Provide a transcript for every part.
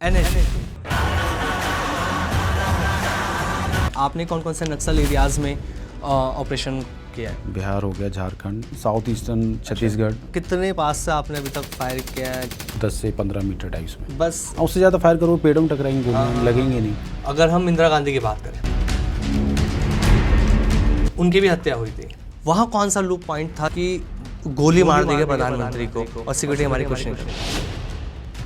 NH आपने कौन कौन से नक्सल एरियाज में ऑपरेशन किया है? बिहार हो गया, झारखंड, साउथ ईस्टर्न छत्तीसगढ़। कितने पास से आपने अभी तक फायर किया है? 10 से 15 मीटर टाइप्स में। बस उससे ज़्यादा फायर करो पेड़ों में टकराएंगे, गोलियां लगेंगे नहीं। अगर हम इंदिरा गांधी की बात करें, उनकी भी हत्या हुई थी, वहाँ कौन सा लूप पॉइंट था कि गोली मार दी गई प्रधानमंत्री को और सिक्योरिटी हमारी कुछ नहीं करी?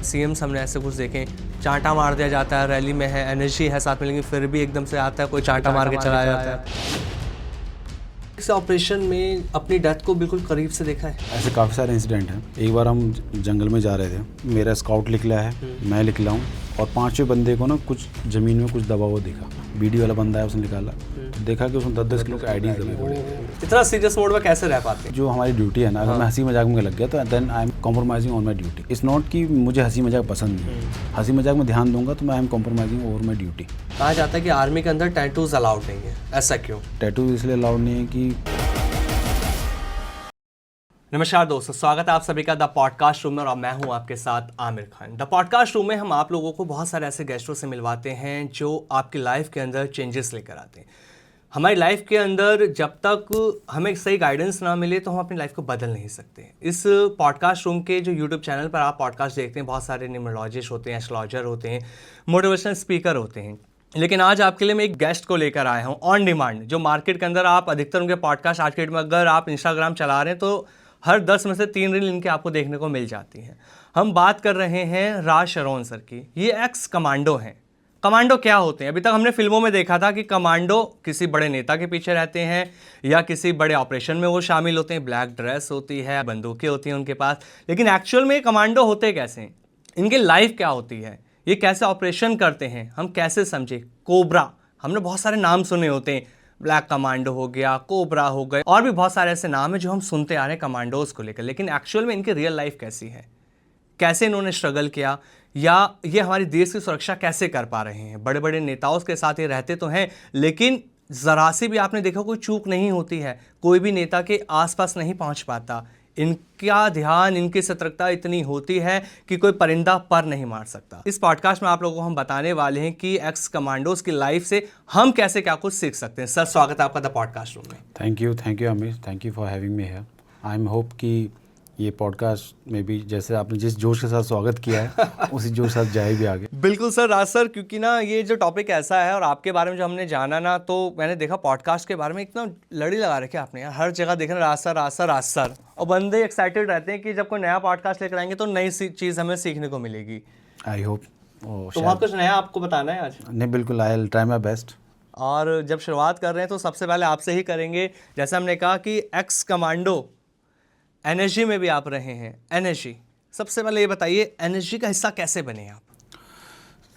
सीएम हमने ऐसे कुछ देखे, चांटा मार दिया जाता है, रैली में है, एनर्जी है साथ में, लेकिन फिर भी एकदम से आता है कोई चांटा मार के चला जाता है। इस ऑपरेशन में अपनी डेथ को बिल्कुल करीब से देखा है? ऐसे काफ़ी सारे इंसिडेंट हैं। एक बार हम जंगल में जा रहे थे, मेरा स्काउट निकला है, मैं निकला हूँ और 5वें बंदे को ना कुछ ज़मीन में कुछ दबा हुआ दिखा। बीडी वाला बंदा है, उसने निकाला, तो देखा कि उसमें 10-10 किलो के आईडीज दबे पड़े। इतना सीरियस मोड में कैसे रह पाते हैं? जो हमारी ड्यूटी है ना, अगर मैं हंसी मजाक में लग गया तो then I am compromising on my duty. It's not कि मुझे हंसी मजाक पसंद नहीं, हंसी मजाक में ध्यान दूंगा तो मैं I am compromising over my duty. कहा जाता है कि आर्मी के अंदर टैटूज अलाउड नहीं है, ऐसा क्यों? टैटू इसलिए अलाउड नहीं है कि नमस्कार दोस्तों, स्वागत है आप सभी का द पॉडकास्ट रूम में और मैं हूं आपके साथ Aamir Khan. The podcast room में हम आप लोगों को बहुत सारे ऐसे गेस्टों से मिलवाते हैं जो आपकी लाइफ के अंदर चेंजेस लेकर आते हैं। हमारी लाइफ के अंदर जब तक हमें सही गाइडेंस ना मिले तो हम अपनी लाइफ को बदल नहीं सकते। इस पॉडकास्ट रूम के जो यूट्यूब चैनल पर आप पॉडकास्ट देखते हैं, बहुत सारे न्यूमरोलॉजिस्ट होते हैं, एस्ट्रोलॉजर होते हैं, मोटिवेशनल स्पीकर होते हैं, लेकिन आज आपके लिए मैं एक गेस्ट को लेकर आया हूँ ऑन डिमांड। जो मार्केट के अंदर आप अधिकतर उनके पॉडकास्ट आज के डेट में अगर आप इंस्टाग्राम चला रहे हैं तो हर 10 में से 3 रील इनके आपको देखने को मिल जाती हैं। हम बात कर रहे हैं राज शरोन सर की। ये एक्स कमांडो हैं। कमांडो क्या होते हैं? अभी तक हमने फिल्मों में देखा था कि कमांडो किसी बड़े नेता के पीछे रहते हैं या किसी बड़े ऑपरेशन में वो शामिल होते हैं, ब्लैक ड्रेस होती है, बंदूकें होती हैं उनके पास, लेकिन एक्चुअल में कमांडो होते कैसे हैं? इनकी लाइफ क्या होती है? ये कैसे ऑपरेशन करते हैं? हम कैसे समझे? कोबरा, हमने बहुत सारे नाम सुने होते हैं, ब्लैक कमांडो हो गया, कोबरा हो गए, और भी बहुत सारे ऐसे नाम हैं जो हम सुनते आ रहे हैं कमांडोज को लेकर, लेकिन एक्चुअल में इनकी रियल लाइफ कैसी है? कैसे इन्होंने स्ट्रगल किया, या ये हमारे देश की सुरक्षा कैसे कर पा रहे हैं? बड़े बड़े नेताओं के साथ ये रहते तो हैं, लेकिन ज़रा सी भी आपने देखा कोई चूक नहीं होती है, कोई भी नेता के आसपास नहीं पहुंच पाता। इनका ध्यान, इनकी सतर्कता इतनी होती है कि कोई परिंदा पर नहीं मार सकता। इस पॉडकास्ट में आप लोगों को हम बताने वाले हैं कि एक्स कमांडोज की लाइफ से हम कैसे क्या कुछ सीख सकते हैं। सर, स्वागत है आपका द पॉडकास्ट रूम में। थैंक यू अमीर, thank you for having me here. I am hope कि ये पॉडकास्ट में भी जैसे आपने जिस जोश के साथ स्वागत किया है उसी जोश के साथ जाए भी आगे। बिल्कुल सर, राज सर, क्योंकि ना ये जो टॉपिक ऐसा है और आपके बारे में जो हमने जाना ना, तो मैंने देखा पॉडकास्ट के बारे में इतना लड़ी लगा रखे आपने यार, हर जगह देखना राज सर राज सर राज सर, और बंदे एक्साइटेड रहते हैं कि जब कोई नया पॉडकास्ट लेकर आएंगे तो नई चीज़ हमें सीखने को मिलेगी। आई होप तो बहुत कुछ नया आपको बताना है आज। नहीं, बिल्कुल, I will try my best. और जब शुरुआत कर रहे हैं तो सबसे पहले आपसे ही करेंगे, जैसे हमने कहा कि एक्स कमांडो एनर्जी में भी आप रहे हैं। एनर्जी, सबसे पहले ये बताइए एनर्जी का हिस्सा कैसे बने आप?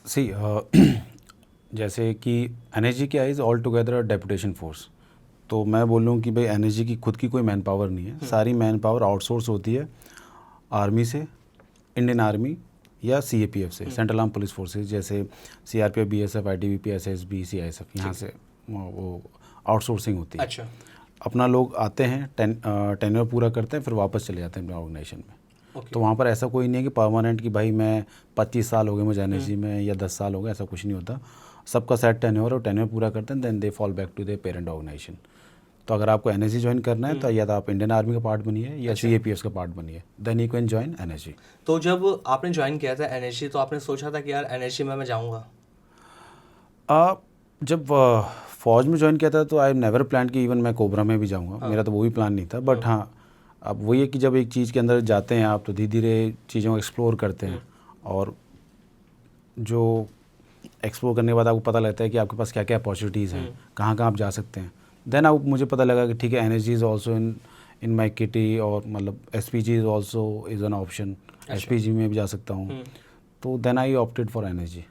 सी जैसे कि एनर्जी क्या is all together deputation force. तो मैं बोल रहा हूँ कि भाई एनर्जी की खुद की कोई मैन पावर नहीं है, सारी मैन पावर आउटसोर्स होती है आर्मी से, इंडियन आर्मी या CAPF से, सेंट्रल आर्म पुलिस फोर्सेज, जैसे CRPF, BSF, ITBP, SSB, CISF, यहाँ से वो आउटसोर्सिंग होती है। अच्छा। अपना लोग आते हैं, टेन्योर पूरा करते हैं, फिर वापस चले जाते हैं अपने ऑर्गेनाइजेशन में। तो वहाँ पर ऐसा कोई नहीं है कि परमानेंट कि भाई मैं 25 साल हो गए मुझे एनर्जी में या 10 साल हो गए, ऐसा कुछ नहीं होता। सबका सेट टेन्योर और टेन्योर पूरा करते हैं, then they fall back to their parent organisation. तो अगर आपको एनर्जी ज्वाइन करना है तो या तो आप इंडियन आर्मी का पार्ट बनिए या CAPF का पार्ट बनिए, then you can join NSG. तो जब आपने ज्वाइन किया था एनर्जी, तो आपने सोचा था कि यार एनर्जी में मैं जाऊँगा? जब फौज में ज्वाइन किया था तो आई नेवर प्लान कि इवन मैं कोबरा में भी जाऊंगा। मेरा तो वो भी प्लान नहीं था, बट हाँ, अब वही है कि जब एक चीज़ के अंदर जाते हैं आप तो धीरे धीरे चीज़ों को एक्सप्लोर करते हैं, और जो एक्सप्लोर करने के बाद आपको पता लगता है कि आपके पास क्या क्या अपॉर्चुनिटीज़ हैं, कहाँ कहाँ आप जा सकते हैं। देन अब मुझे पता लगा कि ठीक है, NSG is also in my kitty, और मतलब SPG is also is an option, SPG में भी जा सकता हूँ। तो then I opted for NSG.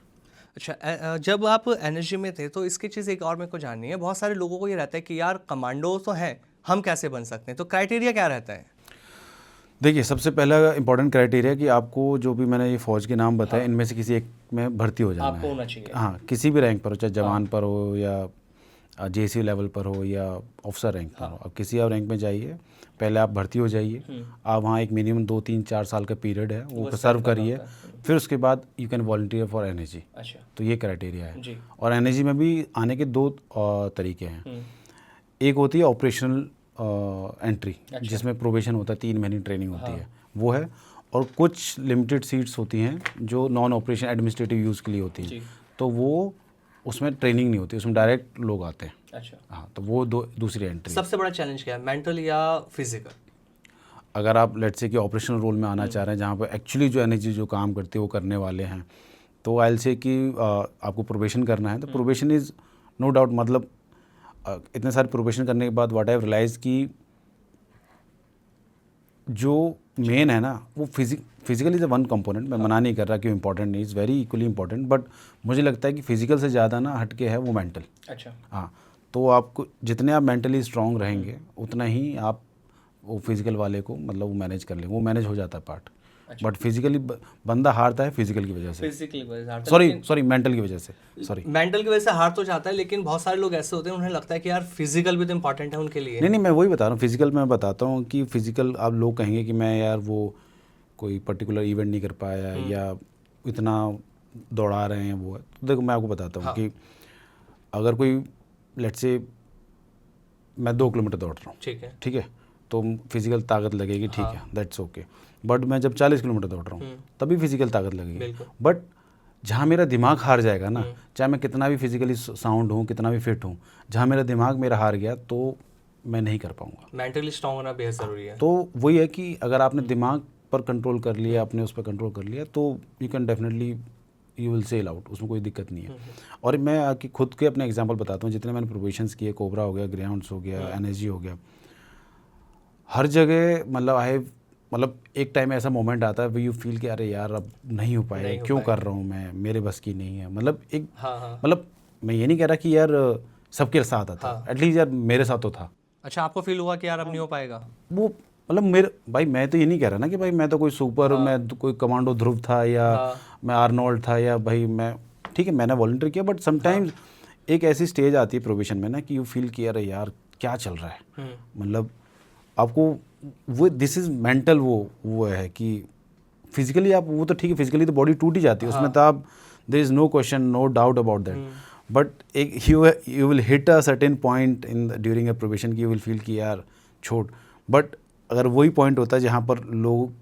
अच्छा, जब आप एनर्जी में थे तो इसकी चीज़ एक और मेरे को जाननी है। बहुत सारे लोगों को ये रहता है कि यार कमांडो तो है, हम कैसे बन सकते हैं? तो क्राइटेरिया क्या रहता है? देखिए, सबसे पहला इंपॉर्टेंट क्राइटेरिया कि आपको जो भी मैंने ये फ़ौज के नाम बताए, इनमें से किसी एक में भर्ती हो जाना आपको है। होना चाहिए। हाँ, किसी भी रैंक पर हो, चाहे जवान पर हो या JC लेवल पर हो या ऑफिसर रैंक पर हो, अब किसी और रैंक में जाइए, पहले आप भर्ती हो जाइए, आप वहाँ एक मिनिमम 2-3-4 साल का पीरियड है वो सर्व करिए, फिर उसके बाद you can volunteer for NSG। अच्छा। तो ये क्राइटेरिया है जी। और NSG में भी आने के 2 तरीके हैं। एक होती है ऑपरेशनल एंट्री, जिसमें प्रोबेशन होता है, 3 महीने ट्रेनिंग होती है, वो है। और कुछ लिमिटेड सीट्स होती हैं जो नॉन ऑपरेशन एडमिनिस्ट्रेटिव यूज़ के लिए होती हैं, तो वो उसमें ट्रेनिंग नहीं होती, उसमें डायरेक्ट लोग आते हैं। अच्छा। हाँ, तो वो दूसरी एंट्री। सबसे बड़ा चैलेंज क्या है, मेंटल या फिजिकल? अगर आप लेट्स से कि ऑपरेशनल रोल में आना चाह रहे हैं, जहाँ पर एक्चुअली जो NSG जो काम करती है वो करने वाले हैं, तो आई विल से कि आपको प्रोबेशन करना है, तो प्रोबेशन इज़ नो डाउट, मतलब इतने सारे प्रोबेशन करने के बाद व्हाट आई रियलाइज कि जो मेन है ना वो फिजिकल इज़ वन कंपोनेंट। मैं मना नहीं कर रहा कि वो इम्पोर्टेंट नहीं, is very equally important, but मुझे लगता है कि फिजिकल से ज़्यादा ना हटके है वो मेंटल। अच्छा। हाँ, तो आपको जितने आप मेंटली स्ट्रांग रहेंगे उतना ही आप वो फिजिकल वाले को मतलब वो मैनेज कर लेंगे, वो मैनेज हो जाता है पार्ट। बट फिजिकली बंदा हारता है फिजिकल की वजह से, फिजिकली वजह से हारता है, सॉरी मेंटल की वजह से, सॉरी मेंटल की वजह से हार तो जाता है, लेकिन बहुत सारे लोग ऐसे होते हैं उन्हें लगता है कि यार फिजिकल भी तो इंपॉर्टेंट है उनके लिए। नहीं, मैं वही बता रहा हूँ, फिजिकल मैं बताता हूँ कि फिजिकल आप लोग कहेंगे कि मैं यार वो कोई पर्टिकुलर इवेंट नहीं कर पाया या इतना दौड़ा रहे हैं वो है। तो देखो मैं आपको बताता हूँ कि अगर कोई लेट्स से मैं 2 किलोमीटर दौड़ रहा हूँ, ठीक है, तो फिजिकल ताकत लगेगी, ठीक है, दैट्स ओके। बट मैं जब 40 किलोमीटर दौड़ रहा हूँ तभी फिजिकल ताकत लगेगी। बट जहाँ मेरा दिमाग हार जाएगा ना, चाहे मैं कितना भी फिजिकली साउंड हूँ, कितना भी फिट हूँ, जहाँ मेरा दिमाग मेरा हार गया तो मैं नहीं कर पाऊँगा। मेंटली स्ट्रांग होना बेहद ज़रूरी है। तो वही है कि अगर आपने दिमाग पर कंट्रोल कर लिया, अपने उस पर कंट्रोल कर लिया, तो you can definitely you will sell out, उसमें कोई दिक्कत नहीं है। और मैं आके खुद के अपने एग्जांपल बताता हूँ, जितने मैंने प्रोबेशंस किए, कोबरा हो गया, ग्रेहाउंड्स हो गया, NSG हो गया, हर जगह मतलब एक टाइम ऐसा मोमेंट आता है वे यू फील कि अरे यार अब नहीं हो पाएगा, क्यों कर रहा हूँ मैं, मेरे बस की नहीं है। मतलब एक मतलब मैं ये नहीं कह रहा कि यार सबके साथ आता, एटलीस्ट यार मेरे साथ तो था। अच्छा, आपको फील हुआ कि यार अब नहीं हो पाएगा? वो मतलब मेरे भाई, मैं तो ये नहीं कह रहा ना कि भाई मैं तो कोई सुपर मैं तो कोई कमांडो ध्रुव था या मैं आर्नोल्ड था या भाई मैं, ठीक है मैंने वॉलंटियर किया, बट समटाइम्स एक ऐसी स्टेज आती है प्रोबेशन में ना कि यू फील कि अरे यार क्या चल रहा है, मतलब आपको वो दिस इज़ मेंटल वो है कि फिजिकली आप वो तो ठीक है, फिजिकली तो बॉडी टूट ही जाती है, उसमें तो आप there is no question, no doubt about that. But एक you will hit a certain point in during a probation की यू विल फील कि यार छोड़। बट अगर वही पॉइंट होता है जहाँ पर लोग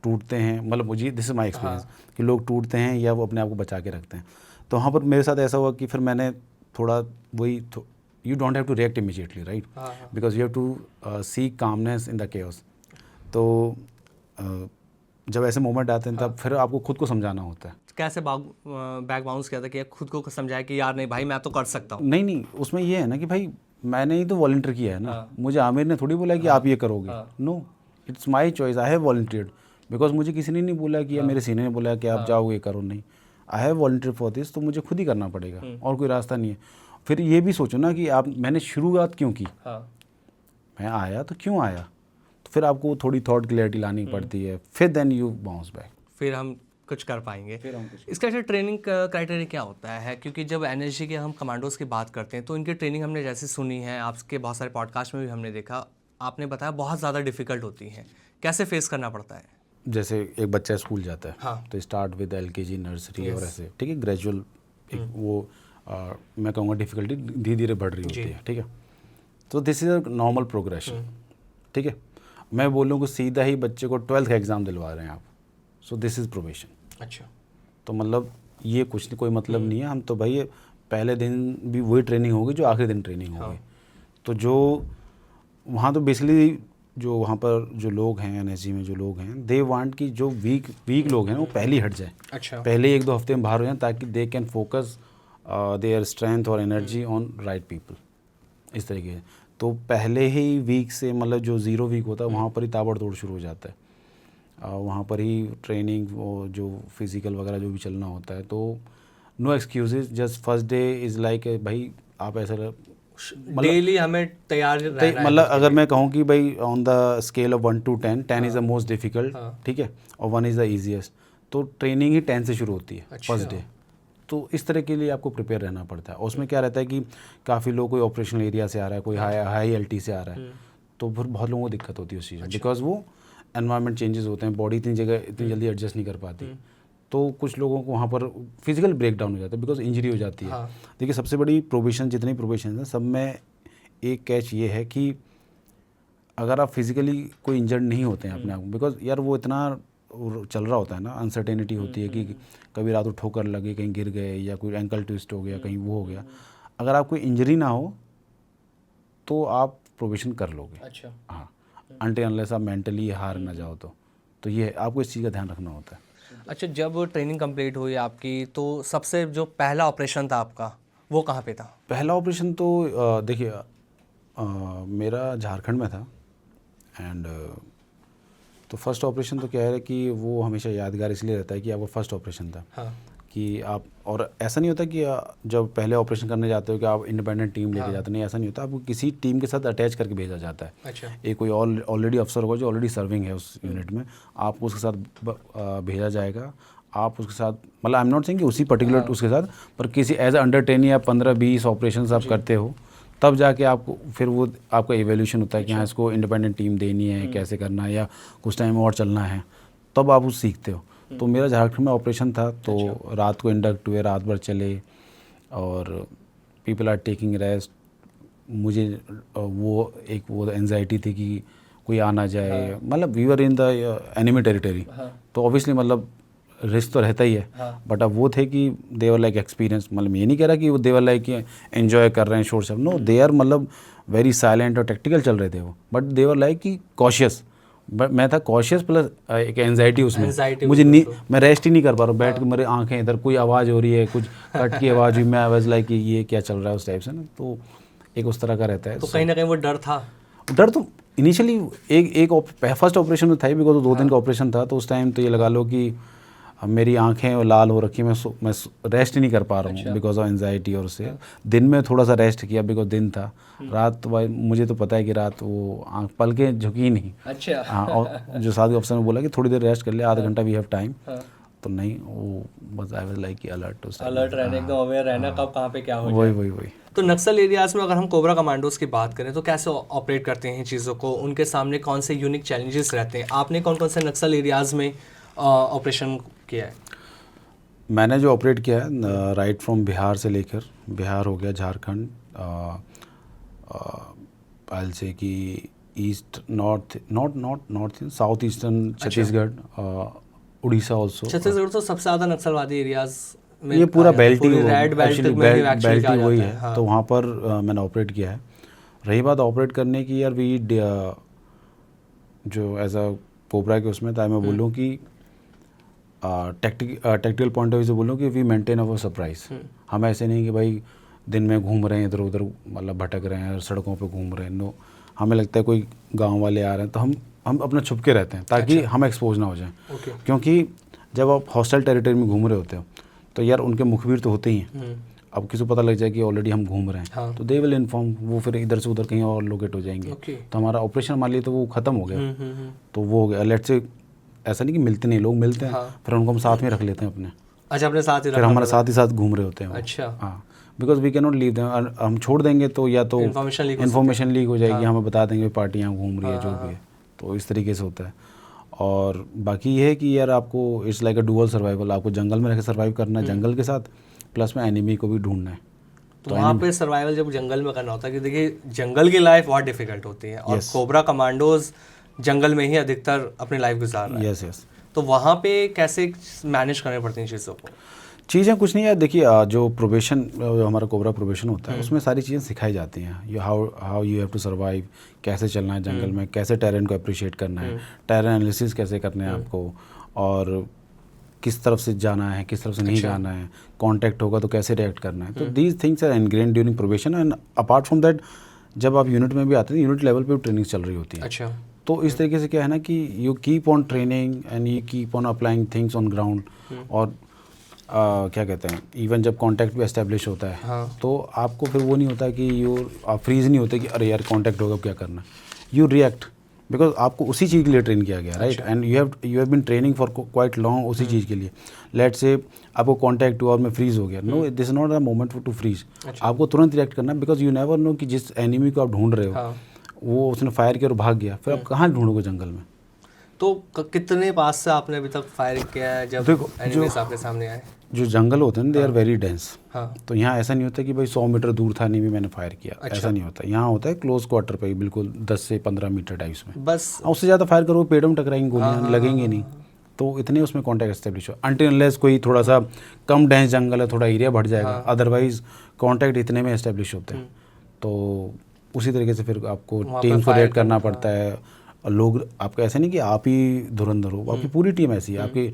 टूटते हैं, मतलब मुझे दिस इज़ माई एक्सपीरियंस कि लोग टूटते हैं या वो अपने आप को बचा के रखते हैं, तो वहाँ पर मेरे साथ ऐसा हुआ कि फिर मैंने थोड़ा वही you don't have to react immediately, right? Because you have to seek calmness in the chaos. तो जब ऐसे मोमेंट आते हैं तब फिर आपको खुद को समझाना होता है। कैसे बैक बाउंस किया था कि खुद को समझाया कि यार नहीं भाई मैं तो कर सकता हूँ? नहीं, उसमें ये है ना कि भाई मैंने ही तो वॉलंटियर किया है ना, मुझे आमिर ने थोड़ी बोला कि आप ये करोगे। No, it's my choice, I have volunteered, because मुझे किसी ने नहीं बोला कि या मेरे सीनियर ने बोला कि आप जाओ ये करो, नहीं, I have volunteer for this, तो मुझे खुद ही करना पड़ेगा और कोई रास्ता नहीं है। फिर ये भी सोचो ना कि मैंने शुरुआत क्यों की, मैं आया तो क्यों आया, तो फिर आपको थोड़ी थॉट क्लैरिटी लानी पड़ती है, फिर देन यू बाउंस बैक, फिर हम कुछ कर पाएंगे। इसका अच्छा ट्रेनिंग क्राइटेरिया क्या होता है? क्योंकि जब NSG के हम कमांडोज की बात करते हैं तो इनकी ट्रेनिंग हमने जैसे सुनी है, आपके बहुत सारे पॉडकास्ट में भी हमने देखा, आपने बताया बहुत ज़्यादा डिफिकल्ट होती है, कैसे फेस करना पड़ता है? जैसे एक बच्चा स्कूल जाता है तो स्टार्ट विद LKG नर्सरी और ऐसे, ठीक है, ग्रेजुअल वो मैं कहूँगा डिफ़िकल्टी धीरे धीरे बढ़ रही होती है, ठीक है, तो this is a normal progression, ठीक है। मैं बोलूँ कि सीधा ही बच्चे को 12th का एग्ज़ाम दिलवा रहे हैं आप, सो दिस इज़ प्रोबेशन। अच्छा, तो मतलब ये कुछ कोई मतलब नहीं है, हम तो भाई पहले दिन भी वही ट्रेनिंग होगी जो आखिरी दिन ट्रेनिंग होगी। तो जो वहाँ तो बेसिकली जो वहाँ पर जो लोग हैं NSG में जो लोग हैं, दे वांट कि जो वीक लोग हैं वो पहले ही हट जाए। अच्छा, पहले 1-2 हफ्ते में बाहर हो जाए ताकि they can focus their strength और एनर्जी ऑन राइट पीपल, इस तरीके से। तो पहले ही वीक से मतलब जो 0 वीक होता है वहाँ पर ही ताबड़तोड़ शुरू हो जाता है, वहाँ पर ही ट्रेनिंग जो फिज़िकल वगैरह जो भी चलना होता है। तो no excuses, just first day is like भाई आप ऐसा डेली हमें तैयार रहना है। मतलब अगर मैं कहूँ कि भाई on the scale of 1 to 10, 10 is the most difficult, ठीक है, और 1 इज़ द ईजीएस्ट, तो ट्रेनिंग ही 10 से शुरू होती है फर्स्ट डे, तो इस तरह के लिए आपको प्रिपेयर रहना पड़ता है। उसमें क्या रहता है कि काफ़ी लोग कोई ऑपरेशनल एरिया से आ रहा है, कोई हाई एल्टी से आ रहा है, तो फिर बहुत लोगों को दिक्कत होती है उस चीज़ में, बिकॉज वो एनवायरनमेंट चेंजेस होते हैं, बॉडी इतनी जगह इतनी जल्दी एडजस्ट नहीं कर पाती, तो कुछ लोगों को वहाँ पर फिजिकल ब्रेकडाउन हो जाता है बिकॉज इंजरी हो जाती है। देखिए सबसे बड़ी प्रोविशन, जितनी प्रोविशन हैं सब में एक कैच ये है कि अगर आप फिजिकली कोई इंजर्ड नहीं होते हैं अपने आप को, बिकॉज यार वो इतना चल रहा होता है ना, अनसर्टेनिटी होती है कि कभी रात को ठोकर लगे, कहीं गिर गए, या कोई एंकल ट्विस्ट हो गया, कहीं वो हो गया, अगर आप कोई इंजरी ना हो तो आप प्रोविशन कर लोगे। अच्छा। हाँ, अनटिल अनलेस आप मेंटली हार ना जाओ तो ये आपको इस चीज़ का ध्यान रखना होता है। अच्छा, जब ट्रेनिंग कंप्लीट हुई आपकी तो सबसे जो पहला ऑपरेशन था आपका वो कहाँ पे था? पहला ऑपरेशन तो देखिए मेरा झारखंड में था, एंड तो फर्स्ट ऑपरेशन तो क्या है कि वो हमेशा यादगार इसलिए रहता है कि आपका फर्स्ट ऑपरेशन था। हाँ। कि आप, और ऐसा नहीं होता कि जब पहले ऑपरेशन करने जाते हो कि आप इंडिपेंडेंट टीम लेके जाते, नहीं, ऐसा नहीं होता, आपको किसी टीम के साथ अटैच करके भेजा जाता है। अच्छा। एक कोई ऑलरेडी अफसर होगा जो ऑलरेडी सर्विंग है उस यूनिट में, आपको उसके साथ भेजा जाएगा। आप उसके साथ, मतलब आई एम नॉट सेइंग कि उसी पर्टिकुलर उसके साथ, पर किसी एज अ अंडर 10 या 15-20 ऑपरेशन आप करते हो, तब जाके आपको फिर वो आपका एवेल्यूशन होता है कि हाँ इसको इंडिपेंडेंट टीम देनी है, कैसे करना है, या कुछ टाइम और चलना है, तब आप उस सीखते हो। तो मेरा झारखंड में ऑपरेशन था, तो रात को इंडक्ट हुए, रात भर चले, और पीपल आर टेकिंग रेस्ट। मुझे वो एंजाइटी थी कि कोई आ ना जाए, मतलब we were in the enemy territory, तो ऑब्वियसली मतलब रिस्क तो रहता ही है। बट अब वो थे कि देवर लाइक एक्सपीरियंस, मतलब ये नहीं कह रहा कि वो देवर लाइक एंजॉय कर रहे हैं शोर सब, नो, दे आर मतलब वेरी साइलेंट और टेक्टिकल चल रहे थे वो, बट देवर लाइक कि कॉशियस। बट मैं था कॉशियस प्लस एक एंजाइटी उसमें, मुझे नहीं, मैं रेस्ट ही नहीं कर पा रहा हूँ, बैठ के मेरे आंखें इधर, कोई आवाज़ हो रही है, कुछ कट की आवाज़ हुई, मैं आवाज़ लाइक कि ये क्या चल रहा है उस टाइप से ना, तो एक उस तरह का रहता है। तो कहीं ना कहीं वो डर था? डर तो इनिशियली एक फर्स्ट ऑपरेशन में था ही, बिकॉज 2 दिन का ऑपरेशन था, तो उस टाइम तो ये लगा लो कि अब मेरी आंखें लाल हो रखी, मैं रेस्ट ही नहीं कर पा रहा हूँ बिकॉज ऑफ एंजाइटी, और उससे दिन में थोड़ा सा रेस्ट किया बिकॉज दिन था। रात तो भाई मुझे तो पता है कि रात वो आँख पल के झुकी ही नहीं। अच्छा। हाँ, और जो साथ के अफसर ने बोला कि थोड़ी देर रेस्ट कर ले, आधा घंटा वी हैव टाइम, तो नहीं, वो बस आई वाज लाइक कि अलर्ट रहना, एकदम अवेयर रहना कब कहाँ पे क्या हो जाए। वही। तो नक्सल एरियाज में अगर हम कोबरा कमांडोज की बात करें तो कैसे ऑपरेट करते हैं चीज़ों को, उनके सामने कौन से यूनिक चैलेंजेस रहते हैं? आपने कौन कौन से नक्सल एरियाज में ऑपरेशन किया है? मैंने जो ऑपरेट किया है राइट फ्रॉम बिहार से लेकर, बिहार हो गया, झारखंड, पायल से कि east, north south eastern Chhattisgarh, Orissa also. Chhattisgarh तो सबसे ज़्यादा नक्सलवादी एरियाज में ये पूरा बेल्ट ही, रेड बेल्ट ही वही है, तो वहाँ पर मैंने ऑपरेट किया है। रही बात ऑपरेट करने की, यार वी जो एज अ कोबरा के उसमें था, मैं बोलूँ कि टेक्टिकल पॉइंट ऑफ व्यू से बोलूँ कि वी मेंटेन अवर सरप्राइज। हम ऐसे नहीं कि भाई दिन में घूम रहे हैं इधर उधर, मतलब भटक रहे हैं, सड़कों पे घूम रहे हैं, नो, हमें लगता है कोई गांव वाले आ रहे हैं तो हम अपना छुप के रहते हैं ताकि हम एक्सपोज ना हो जाएं। क्योंकि जब आप हॉस्टल टेरिटरी में घूम रहे होते हो तो यार उनके मुखबिर तो होते ही हैं। अब किसी को पता लग जाए कि ऑलरेडी हम घूम रहे हैं, तो दे विल इन्फॉर्म, वो फिर इधर से उधर कहीं और लोकेट हो जाएंगे, तो हमारा ऑपरेशन मान लिया तो वो ख़त्म हो गया। तो वो हो गया, लेट से ऐसा नहीं कि मिलते नहीं, लोग मिलते हैं, फिर उनको हम साथ में रख लेते हैं अपने। अच्छा, अपने साथ ही, फिर हमारे साथ ही साथ घूम रहे होते हैं। अच्छा। हाँ, because we can not leave them, हम छोड़ देंगे तो या तो इन्फॉर्मेशन लीक हो जाएगी, हमें बता देंगे पार्टी यहाँ घूम रही है, जो भी है, तो इस तरीके से होता है। और बाकी ये है कि यार आपको it's like a dual survival, आपको जंगल में रह के सर्वाइव करना है जंगल के साथ, प्लस में एनिमी को भी ढूंढना है। तो वहाँ पे सर्वाइवल जब जंगल में करना होता है कि देखिए जंगल की लाइफ बहुत डिफिकल्ट होती है, और कोबरा कमांडोज जंगल में ही अधिकतर अपनी लाइफ गुजार रहे हैं। यस। तो वहाँ पे कैसे मैनेज करने पड़ती हैं चीज़ों को? चीज़ें कुछ नहीं है, देखिए जो प्रोबेशन, जो हमारा कोबरा प्रोबेशन होता है, उसमें सारी चीज़ें सिखाई जाती हैं। How you have to survive, कैसे चलना है जंगल में, कैसे टेरेन को अप्रिशिएट करना है, टेरेन एनालिसिस कैसे करना है आपको, और किस तरफ से जाना है, किस तरफ से नहीं जाना है, कांटेक्ट होगा तो कैसे रिएक्ट करना है। तो these things are ingrained during probation. And apart from that, जब आप यूनिट में भी आते हैं, यूनिट लेवल पे भी ट्रेनिंग चल रही होती है। अच्छा। तो इस तरीके से क्या है ना कि you keep on training and you keep on applying things on ground. और क्या कहते हैं, इवन जब कांटेक्ट भी एस्टेब्लिश होता है, तो आपको फिर वो नहीं होता कि आप फ्रीज नहीं होते कि अरे यार कांटेक्ट होगा क्या करना, यू रिएक्ट बिकॉज आपको उसी चीज़ के लिए ट्रेन किया गया, right, and you have been training for quite long उसी चीज़ के लिए. लेट से आपको कॉन्टैक्ट हुआ और मैं फ्रीज हो गया, no, this is not a moment to freeze. आपको तुरंत रिएक्ट करना, बिकॉज यू नेवर नो कि जिस एनिमी को आप ढूंढ रहे हो वो उसने फायर किया और भाग गया, फिर आप कहाँ ढूंढोगे जंगल में. तो कितने पास से आपने अभी तक फायर किया है जब एनिमीज आपके सामने आए? जो जंगल होते हैं दे आर वेरी डेंस. हाँ. तो यहाँ ऐसा नहीं होता कि भाई 100 मीटर दूर था नहीं भी मैंने फायर किया. अच्छा. ऐसा नहीं होता. यहाँ होता है क्लोज क्वार्टर पे बिल्कुल 10 से 15 मीटर टाइप्स में. बस उससे ज़्यादा फायर करो पेड़ों में टकराएंगे, गोलियाँ लगेंगी नहीं. तो इतने उसमें कॉन्टैक्ट एस्टेब्लिश हो अनटिल अनलेस कोई थोड़ा सा कम डेंस जंगल है, थोड़ा एरिया बढ़ जाएगा. अदरवाइज कॉन्टैक्ट इतने में एस्टेब्लिश होते हैं. तो उसी तरीके से फिर आपको टीम को रेड करना पड़ता है. लोग आपका ऐसा नहीं कि आप ही धुरंधर हो, आपकी पूरी टीम ऐसी है. आपकी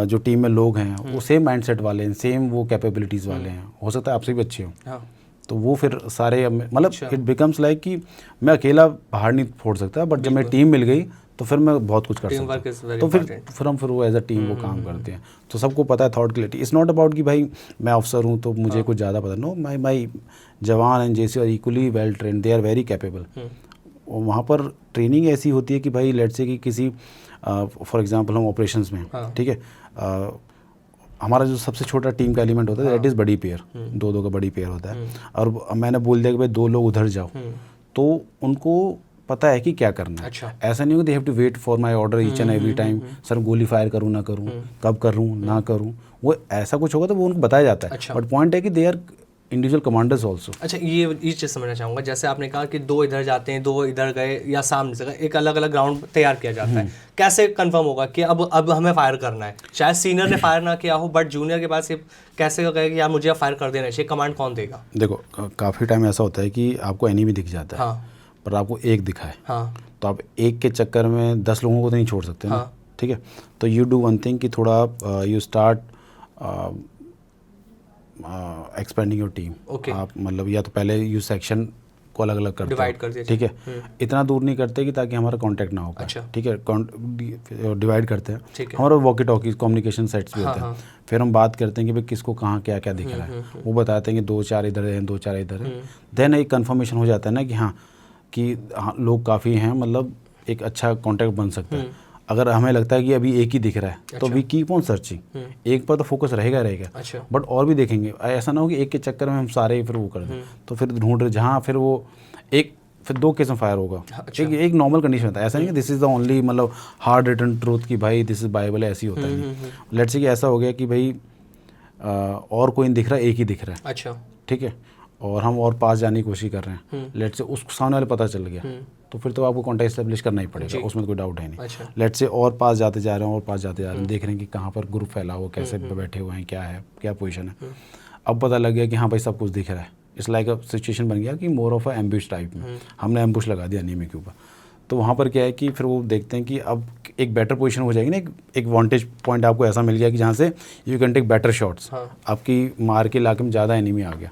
जो टीम में लोग हैं वो सेम माइंडसेट वाले हैं, सेम वो कैपेबिलिटीज़ वाले हैं. हो सकता है आपसे भी अच्छे हो. तो वो फिर सारे मतलब इट बिकम्स लाइक कि मैं अकेला पहाड़ नहीं फोड़ सकता, बट जब मैं टीम मिल गई तो फिर मैं बहुत कुछ कर सकता हूँ. तो फिर वो एज अ टीम वो काम करते हैं. तो सबको पता है thought clarity. It's not about कि भाई मैं अफसर हूँ तो मुझे कुछ ज़्यादा पता. नो, माई जवान एंड जैसे are equally well trained, they are very capable. वहाँ पर ट्रेनिंग ऐसी होती है कि भाई लेट्स से कि किसी फॉर एग्जांपल हम ऑपरेशंस में, ठीक है, हमारा जो सबसे छोटा टीम का एलिमेंट होता है दैट इज़ बड़ी पेयर. 2-2 का बड़ी पेयर होता है. और मैंने बोल दिया कि भाई 2 लोग उधर जाओ, तो उनको पता है कि क्या करना है. अच्छा. ऐसा नहीं हो they have to wait for my order each and every time. Sir गोली फायर करूँ ना करूँ, कब करूँ ना करूँ, वो ऐसा कुछ होगा तो वो उनको बताया जाता है. बट पॉइंट है कि they are individual commanders also. अच्छा, ये चीज़ समझना चाहूँगा. जैसे आपने कहा कि 2 इधर जाते हैं, 2 इधर गए, या सामने से एक अलग अलग ग्राउंड तैयार किया जाता है. कैसे कंफर्म होगा कि अब हमें फायर करना है? शायद सीनियर ने फायर ना किया हो, बट जूनियर के पास ये कैसे कहे कि यार मुझे फायर कर देना चाहिए? कमांड कौन देगा? देखो काफ़ी टाइम ऐसा होता है कि आपको एनिमी दिख जाता है, पर आपको एक दिखा है. तो आप एक के चक्कर में 10 लोगों को तो नहीं छोड़ सकते ना. ठीक है, तो यू डू वन थिंग कि थोड़ा you start expanding your team. आप मतलब या तो पहले यू सेक्शन को अलग अलग करते डिवाइड कर दिया. ठीक है, इतना दूर नहीं करते कि ताकि हमारा कांटेक्ट ना हो पाए. अच्छा. ठीक है, डिवाइड करते हैं. हमारा वॉकी टॉकी कम्युनिकेशन सेट्स भी होते हैं. फिर हम बात करते हैं कि भाई किसको कहाँ क्या क्या दिख रहा है. वो बताते हैं कि 2-4 इधर हैं, 2-4 इधर हैं. देन एक कन्फर्मेशन हो जाता है ना कि हाँ लोग काफ़ी हैं, मतलब एक अच्छा कॉन्टैक्ट बन सकता है. अगर हमें लगता है कि अभी एक ही दिख रहा है तो वी कीप ऑन सर्चिंग. एक पर तो फोकस रहेगा. अच्छा. बट और भी देखेंगे. ऐसा ना हो कि एक के चक्कर में हम सारे फिर वो कर दें. तो फिर ढूंढ रहे जहाँ फिर वो फिर 2 केस में फायर होगा. अच्छा. एक नॉर्मल कंडीशन होता है. ऐसा नहीं कि दिस इज़ द ओनली मतलब हार्ड रिटन ट्रूथ कि भाई दिस इज बाइबल है, ऐसी होता है. लेट्स से कि ऐसा हो गया कि भाई और कोई नहीं दिख रहा, एक ही दिख रहा है. अच्छा. ठीक है, और हम और पास जाने की कोशिश कर रहे हैं. लेट्स से उसको सामने वाले पता चल गया, तो फिर तो आपको कॉन्टैक्ट एस्टेब्लिश करना ही पड़ेगा, उसमें तो कोई डाउट है नहीं. अच्छा. लेट्स से और पास जाते जा रहे हैं, और पास जाते जा रहे हैं, देख रहे हैं कि कहाँ पर ग्रुप फैला हुआ, कैसे बैठे हुए हैं, क्या है, क्या पोजीशन है. अब पता लग गया कि हाँ भाई सब कुछ दिख रहा है. इट्स लाइक अ सिचुएशन बन गया कि मोर ऑफ अ एम्बुश टाइप में. हमने एम्बुश लगा दिया एनिमी के ऊपर. तो वहाँ पर क्या है कि फिर वो देखते हैं कि अब एक बेटर पोजीशन हो जाएगी ना, एक वांटेज पॉइंट आपको ऐसा मिल गया कि जहाँ से you can take better shots. आपकी मार के इलाके में ज़्यादा एनिमी आ गया,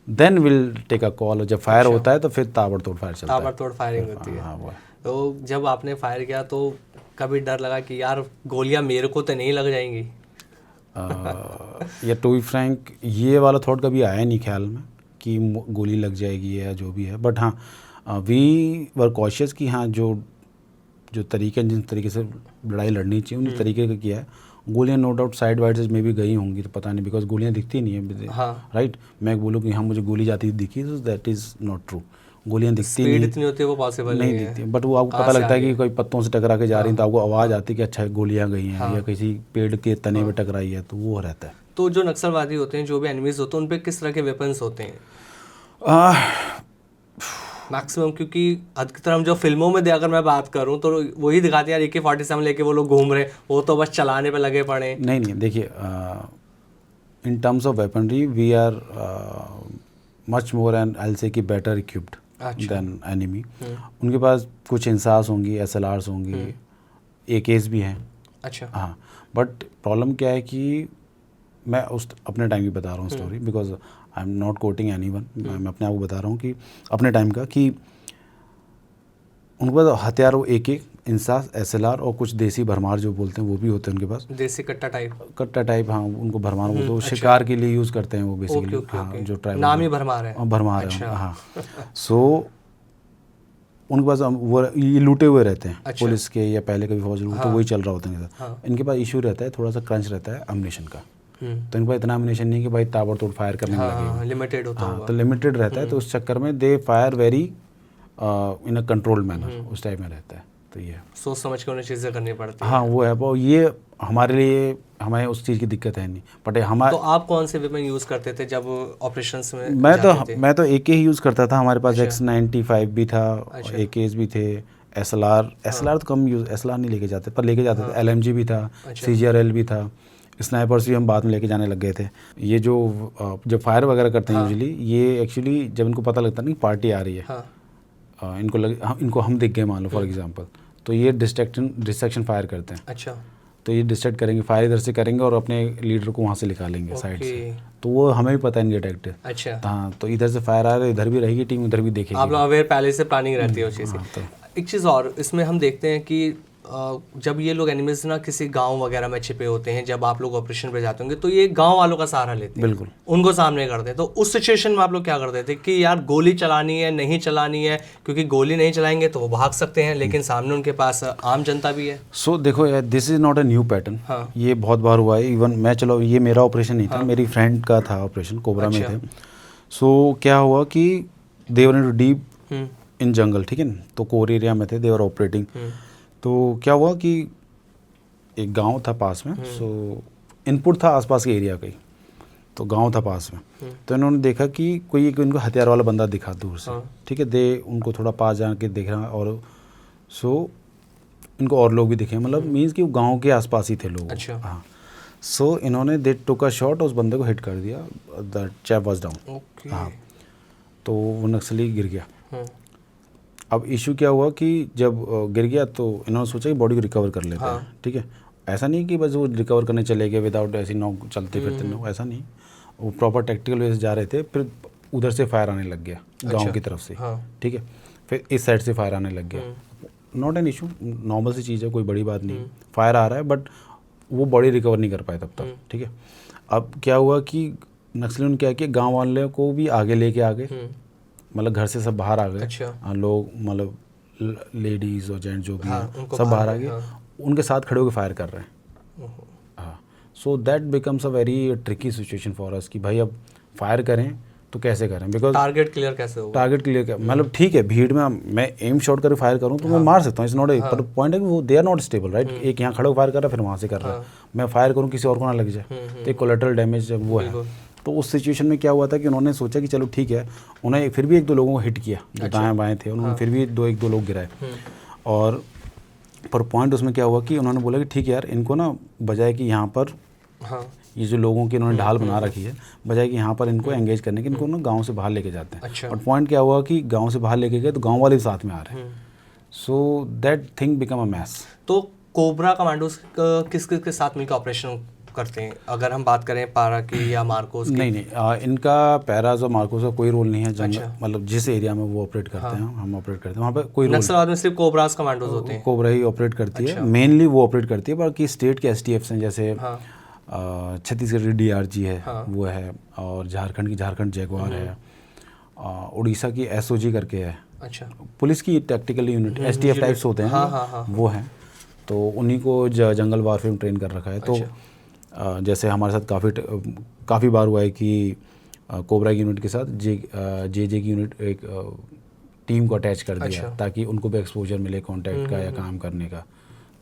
then will take a call. जब फायर होता है तो फिर ताबड़तोड़ फायर चलता है, ताबड़तोड़ फायरिंग होती है. हाँ वो है. तो जब आपने फायर किया तो कभी डर लगा कि यार गोलियां मेरे को तो नहीं लग जाएंगी? या टू बी फ्रैंक ये वाला थॉट कभी आया नहीं ख्याल में कि गोली लग जाएगी या जो भी है. बट हाँ वी वर कॉशियस कि हाँ जो तरीके जिन तरीके से लड़ाई लड़नी चाहिए उन तरीके का किया है. गोलियाँ नो डाउट साइड वाइड से मे भी गई होंगी, तो पता नहीं, बिकॉज गोलियाँ दिखती नहीं है. हाँ. राइट, मैं बोलूँ कि हाँ मुझे गोली जाती दिखी, तो दैट इज़ नॉट ट्रू. गोलियाँ दिखती नहीं, इतनी होती है वो पॉसिबल नहीं दिखती. बट वो आपको पता लगता है कि कोई पत्तों से टकरा के जा रही है, तो आपको आवाज़ आती है कि अच्छा गोलियाँ गई हैं, या किसी पेड़ के तने में टकराई है, तो वो रहता है. तो जो नक्सलवादी होते हैं, जो भी एनिमीज होते हैं, उन पे किस तरह के वेपन्स होते हैं मैक्सिमम? क्योंकि अधिकतर हम जो फिल्मों में अगर मैं बात करूं तो वही दिखाते हैं यार AK-47 लेके वो लोग घूम रहे, वो तो बस चलाने पे लगे पड़े. नहीं देखिए, in terms of weaponry we are much more and I will say कि बेटर इक्विप्ड देन एनिमी. उनके पास कुछ इंसास होंगी, SLRs होंगी, AKs भी हैं. अच्छा. हाँ, बट प्रॉब्लम क्या है कि मैं अपने टाइम की बता रहा हूँ story, because I am not coating anyone. मैं अपने आप को बता रहा हूँ कि अपने टाइम का, कि उनके पास हथियार वो AK, इंसास, SLR और कुछ देसी भरमार जो बोलते हैं वो भी होते हैं उनके पास. देसी कट्टा टाइप. हाँ, उनको भरमार बोलते हैं. वो शिकार के लिए यूज़ करते हैं वो बेसिकली. ओके, ओके, हाँ, ओके. जो ट्राइबल नाम ही भरमार है. भरमार है. हाँ. सो उनके पास वो ये लूटे हुए रहते हैं। अच्छा। पुलिस के या पहले कभी फौज लूटे तो वही चल रहा होता है इनके साथ। हाँ। इनके पास इशू रहता है, थोड़ा सा क्रंच रहता है अम्युनिशन का। तो इनके पास इतना अम्युनिशन नहीं कि भाई ताबड़तोड़ फायर करने में लगे। लिमिटेड होता हाँ, होगा। तो लिमिटेड रहता है, तो उस चक्कर में they fire very in a controlled manner, उस टाइप में रहता है। तो ये सोच समझ के उन्हें चीज़ें करनी पड़ती है। हाँ वो है, वो ये हमारे लिए, हमें उस चीज़ की दिक्कत है नहीं। बट हमारे तो आप कौन से वेपन यूज़ करते थे जब ऑपरेशंस में मैं जाते थे? मैं तो AK ही यूज़ करता था। हमारे पास अच्छा। X95 भी था, अच्छा। AKs भी थे, SLR तो कम यूज़, SLR नहीं लेके जाते, पर लेके जाते थे। LMG भी था, अच्छा। CGRL भी था, स्नाइपर्स भी हम बाद में लेके जाने लग गए थे। ये जो जब फायर वगैरह करते हैं यूजुअली, ये एक्चुअली जब इनको पता लगता है ना कि पार्टी आ रही है, इनको हम दिख गए मान लो फॉर एग्जांपल, तो ये डिस्ट्रैक्शन फायर करते हैं। अच्छा। तो ये डिस्ट्रैक्ट करेंगे, फायर इधर से करेंगे और अपने लीडर को वहाँ से निकालेंगे साइड से। तो वो हमें भी पता है इनके टैक्टिक। अच्छा। हाँ, तो इधर से फायर आ रहा है, इधर भी रहेगी टीम, उधर भी देखेगी। आप लोग अवेयर पहले से प्लानिंग रहती है उस चीज़ हाँ, की। एक चीज़ और इसमें हम देखते हैं कि जब ये लोग एनिमीज ना किसी गांव वगैरह में छिपे होते हैं, जब आप लोग ऑपरेशन पे जाते होंगे तो ये गांव वालों का सहारा लेते हैं, बिल्कुल उनको सामने करते हैं। तो उस सिचुएशन में आप लोग क्या करते थे कि यार गोली चलानी है नहीं चलानी है, क्योंकि गोली नहीं चलाएंगे तो वो भाग सकते हैं, लेकिन सामने उनके पास आम जनता भी है। सो देखो यार, this is not a new pattern. हाँ। ये बहुत बार हुआ है। इवन मैं, चलो ये मेरा ऑपरेशन नहीं था, मेरी फ्रेंड का था ऑपरेशन, कोबरा में थे। सो क्या हुआ कि दे वर इनटू डीप इन जंगल, ठीक है ना, तो कोर एरिया में थे, दे वर ऑपरेटिंग। तो क्या हुआ कि एक गांव था पास में, सो इनपुट था आसपास के एरिया का ही, तो गांव था पास में। तो इन्होंने देखा कि कोई एक इनको हथियार वाला बंदा दिखा दूर से, ठीक है, दे उनको थोड़ा पास जाके देख रहा, और सो इनको और लोग भी दिखे, मतलब मीन्स कि वो गांव के आसपास ही थे लोग। अच्छा। हाँ, सो इन्होंने दे टुक अ शॉट, उस बंदे को हिट कर दिया, the chap was down. Okay. हाँ, तो वो नक्सली गिर गया। अब इशू क्या हुआ कि जब गिर गया तो इन्होंने सोचा कि बॉडी को रिकवर कर लेते हैं, ठीक है। ऐसा नहीं कि बस वो रिकवर करने चले गए विदाउट ऐसी नॉक चलते फिरते, नो ऐसा नहीं, वो प्रॉपर टैक्टिकल वे से जा रहे थे, फिर उधर से फायर आने लग गया गांव की तरफ से, ठीक है, फिर इस साइड से फायर आने लग गया। नॉट एन इशू, नॉर्मल सी चीज़ है, कोई बड़ी बात नहीं, फायर आ रहा है, बट वो बॉडी रिकवर नहीं कर पाए तब तक, ठीक है। अब क्या हुआ कि नक्सलियों ने क्या किया, गाँव वाले को भी आगे लेके आ गए, मतलब घर से सब बाहर आ गए। अच्छा। लोग, मतलब लेडीज़ और जेंट्स जो भी हैं, सब बाहर आ गए, उनके साथ खड़े होकर फायर कर रहे हैं। हाँ, so that becomes a very tricky situation for us कि भाई अब फायर करें तो कैसे करें, बिकॉज टारगेट क्लियर कैसे होगा? टारगेट क्लियर कर, मतलब ठीक है, भीड़ में मैं एम शॉट कर फायर करूं तो मैं मार सकता हूँ, इट्स नॉट, पर पॉइंट है कि वो they are not stable, right. एक यहाँ खड़े होकर फायर कर रहा है, फिर वहाँ से कर रहा है, मैं फायर करूँ किसी और को ना लग जाए, तो एक कोलेटरल डैमेज वो है। तो उस सिचुएशन में क्या हुआ था कि उन्होंने सोचा कि चलो ठीक है, उन्हें फिर भी एक दो लोगों को हिट किया जो दाएं बाएं थे, उन्होंने फिर भी एक दो लोग गिराए। और पर पॉइंट उसमें क्या हुआ कि उन्होंने बोला कि ठीक है यार, इनको ना बजाय कि यहाँ पर ये जो लोगों की इन्होंने ढाल बना रखी है, बजाय कि यहाँ पर इनको एंगेज करने के, इनको ना गांव से बाहर लेके जाते हैं। अच्छा। और पॉइंट क्या हुआ कि गांव से बाहर लेके गए तो गांव वाले भी साथ में आ रहे हैं, so that thing become a mess. तो कोबरा कमांडोज किस किस के साथ मिलकर ऑपरेशन करते हैं, अगर हम बात करें पारा की या मार्कोस की? नहीं, इनका पैराज और मार्कोस का कोई रोल नहीं है जंगल, मतलब जिस एरिया में वो ऑपरेट करते हैं, हम ऑपरेट करते हैं, वहाँ पे कोई रोल, नक्सलवाद में सिर्फ कोबरास कमांडोज होते हैं, कोबरा ही ऑपरेट करती है, मेनली वो ऑपरेट करती है। बाकी स्टेट के STFs हैं, जैसे छत्तीसगढ़ की DRG है, वो है, और झारखंड की झारखंड जैगवार है, उड़ीसा की SOG करके है। अच्छा। पुलिस की टैक्टिकल यूनिट STF टाइप्स होते हैं, वो हैं, तो उन्हीं को जंगल वारफेयर में ट्रेन कर रखा है। तो जैसे हमारे साथ काफ़ी बार हुआ है कि कोबरा की यूनिट के साथ जे की यूनिट एक टीम को अटैच कर दिया, ताकि उनको भी एक्सपोजर मिले कॉन्टैक्ट का या काम करने का।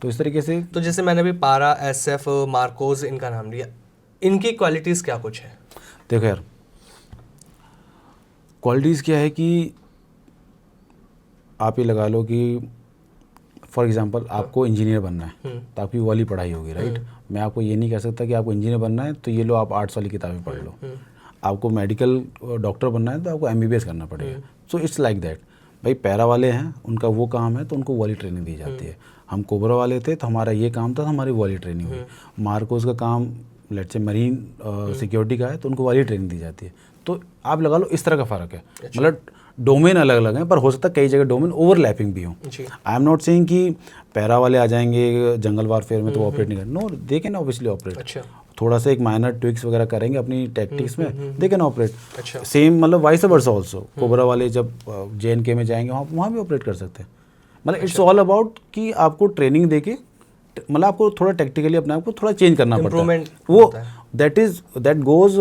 तो इस तरीके से, तो जैसे मैंने अभी पारा, SF, मार्कोस इनका नाम लिया, इनकी क्वालिटीज़ क्या कुछ है? देखो यार, क्वालिटीज़ क्या है कि आप ये लगा लो कि फॉर एग्जांपल आपको इंजीनियर बनना है तो आपकी वाली पढ़ाई होगी, राइट। मैं आपको ये नहीं कह सकता कि आपको इंजीनियर बनना है तो ये लो आप आर्ट्स वाली किताबें पढ़ लो। आपको मेडिकल डॉक्टर बनना है तो आपको MBBS करना पड़ेगा। So it's like that. भाई पैरा वाले हैं, उनका वो काम है तो उनको वाली ट्रेनिंग दी जाती है। हम कोबरा वाले थे तो हमारा ये काम था, तो हमारी वाली ट्रेनिंग हुई। मार्कोस का काम लेट्स से मरीन सिक्योरिटी का है तो उनको वाली ट्रेनिंग दी जाती है। तो आप लगा लो इस तरह का फ़र्क है, मतलब डोमेन अलग अलग हैं, पर हो सकता है कई जगह डोमेन ओवरलैपिंग भी हो। आई एम नॉट सेइंग कि पैरा वाले आ जाएंगे जंगल वारफेयर में तो ऑपरेट नहीं करें, no, they can obviously operate. थोड़ा सा एक माइनर ट्विक्स वगैरह करेंगे अपनी टैक्टिक्स में, दे कैन ऑपरेट। अच्छा। सेम मतलब वाइस वर्सा ऑल्सो, कोबरा वाले जब JNK में जाएंगे वहाँ भी ऑपरेट कर सकते हैं। मतलब इट्स ऑल अबाउट कि आपको ट्रेनिंग देके मतलब आपको थोड़ा टेक्निकली अपने आप को थोड़ा चेंज करना पड़ता है, वो दैट गोज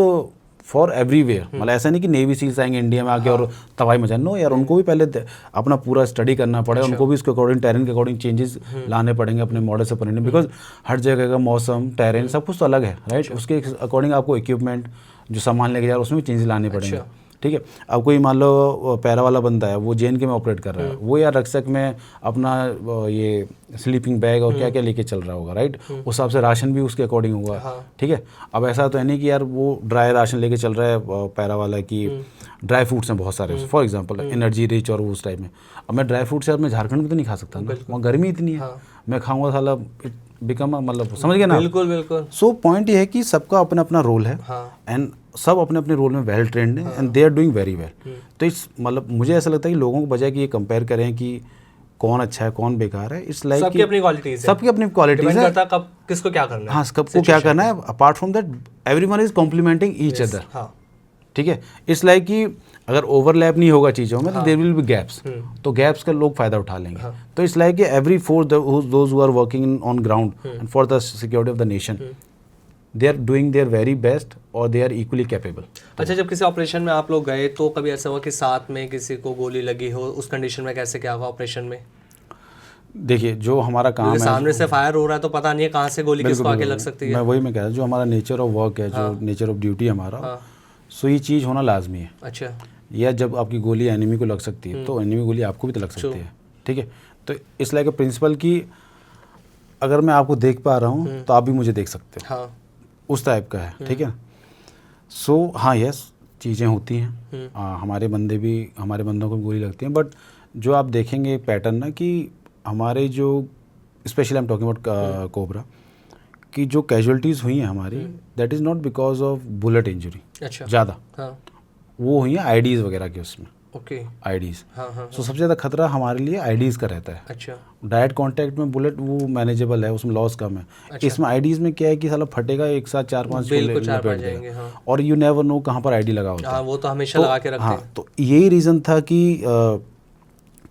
फॉर एवरीवेयर। मतलब ऐसा नहीं कि नेवी सील्स आएंगे इंडिया में आके और तबाही मचा, नो यार, उनको भी पहले अपना पूरा स्टडी करना पड़ेगा, उनको भी उसके अकॉर्डिंग टेरेन के अकॉर्डिंग चेंजेस लाने पड़ेंगे अपने मॉडल ऑपरेंडी, बिकॉज हर जगह का मौसम टेरेन सब कुछ तो अलग है, राइट। उसके अकॉर्डिंग आपको इक्विपमेंट जो सामान लेके जा रहा है उसमें भी चेंजेस लाने पड़ेंगे, ठीक है। अब कोई मान लो पैरा वाला बंदा है, वो JNK में ऑपरेट कर रहा है, वो यार रक्षक में अपना ये स्लीपिंग बैग और क्या क्या लेके चल रहा होगा, राइट। उस हिसाब से राशन भी उसके अकॉर्डिंग होगा, ठीक है। अब ऐसा तो है नहीं कि यार वो ड्राई राशन लेके चल रहा है पैरा वाला की ड्राई फ्रूट्स हैं बहुत सारे, फॉर एग्जांपल एनर्जी रिच और उस टाइप में। अब मैं ड्राई फ्रूट्स यार मैं झारखंड में तो नहीं खा सकता ना, वहाँ गर्मी इतनी है, मैं खाऊंगा साला बिकम, मतलब समझ गए ना। बिल्कुल बिल्कुल। सो पॉइंट ये है कि सबका अपना अपना रोल है, एंड सब अपने अपने रोल में वेल ट्रेंड है, and they are doing very well. तो इस मतलब मुझे ऐसा लगता है कि लोगों को बजाय कि ये कंपेयर करें कि कौन अच्छा है कौन बेकार है, इट्स लाइक सबकी अपनी क्वालिटीज है, सबकी अपनी क्वालिटीज है, कब किसको क्या करना है, हाँ सबको क्या करना है। Apart from that everyone is complementing each other, ठीक है। इट्स लाइक कि अगर ओवरलैप नहीं होगा चीज़ों में तो देयर विल बी गैप्स, तो गैप्स का लोग फायदा उठा लेंगे। तो it's like every for those who are working on ground and for the security of the nation, they are doing their very best और दे आर इक्वली कैपेबल। अच्छा, जब किसी ऑपरेशन में आप लोग गए तो कभी ऐसा हुआ कि साथ में किसी को गोली लगी हो, उस कंडीशन में कैसे क्या हुआ ऑपरेशन में? देखिए जो हमारा काम है, सामने से फायर हो रहा है तो पता नहीं है कहाँ से गोली किसको आके लग सकती है। मैं कह रहा हूँ जो हमारा नेचर ऑफ वर्क है, जो नेचर ऑफ ड्यूटी हमारा, सो ये चीज़ होना लाजमी है। अच्छा। या जब आपकी गोली एनिमी को लग सकती है तो एनिमी गोली आपको भी तो लग सकती है, ठीक है। तो इस लाइक प्रिंसिपल की अगर मैं आपको देख पा रहा हूँ तो आप भी मुझे देख सकते हैं, उस टाइप का है, ठीक है। सो हाँ यस, चीज़ें होती हैं, हमारे बंदों को गोली लगती हैं, बट जो आप देखेंगे पैटर्न ना कि हमारे जो specially I am talking about cobra की जो कैजुअलिटीज़ हुई हैं हमारी, that is not because of bullet injury. अच्छा। ज़्यादा वो हुई हैं आईडीज़ वगैरह की, उसमें ओके आईडीज़। सो सबसे ज़्यादा खतरा हमारे लिए आईडीज़ का रहता है। अच्छा। डायरेक्ट कांटेक्ट में बुलेट वो मैनेजेबल है, उसमें लॉस कम है। अच्छा। इसमें आईडीज़ में क्या है कि साला फटेगा एक साथ 4-5 लपेट देगा, और यू नेवर नो कहाँ पर आईडी लगा होता है। वो तो हमेशा लगा के रखते हैं। हाँ, तो यही रीज़न था कि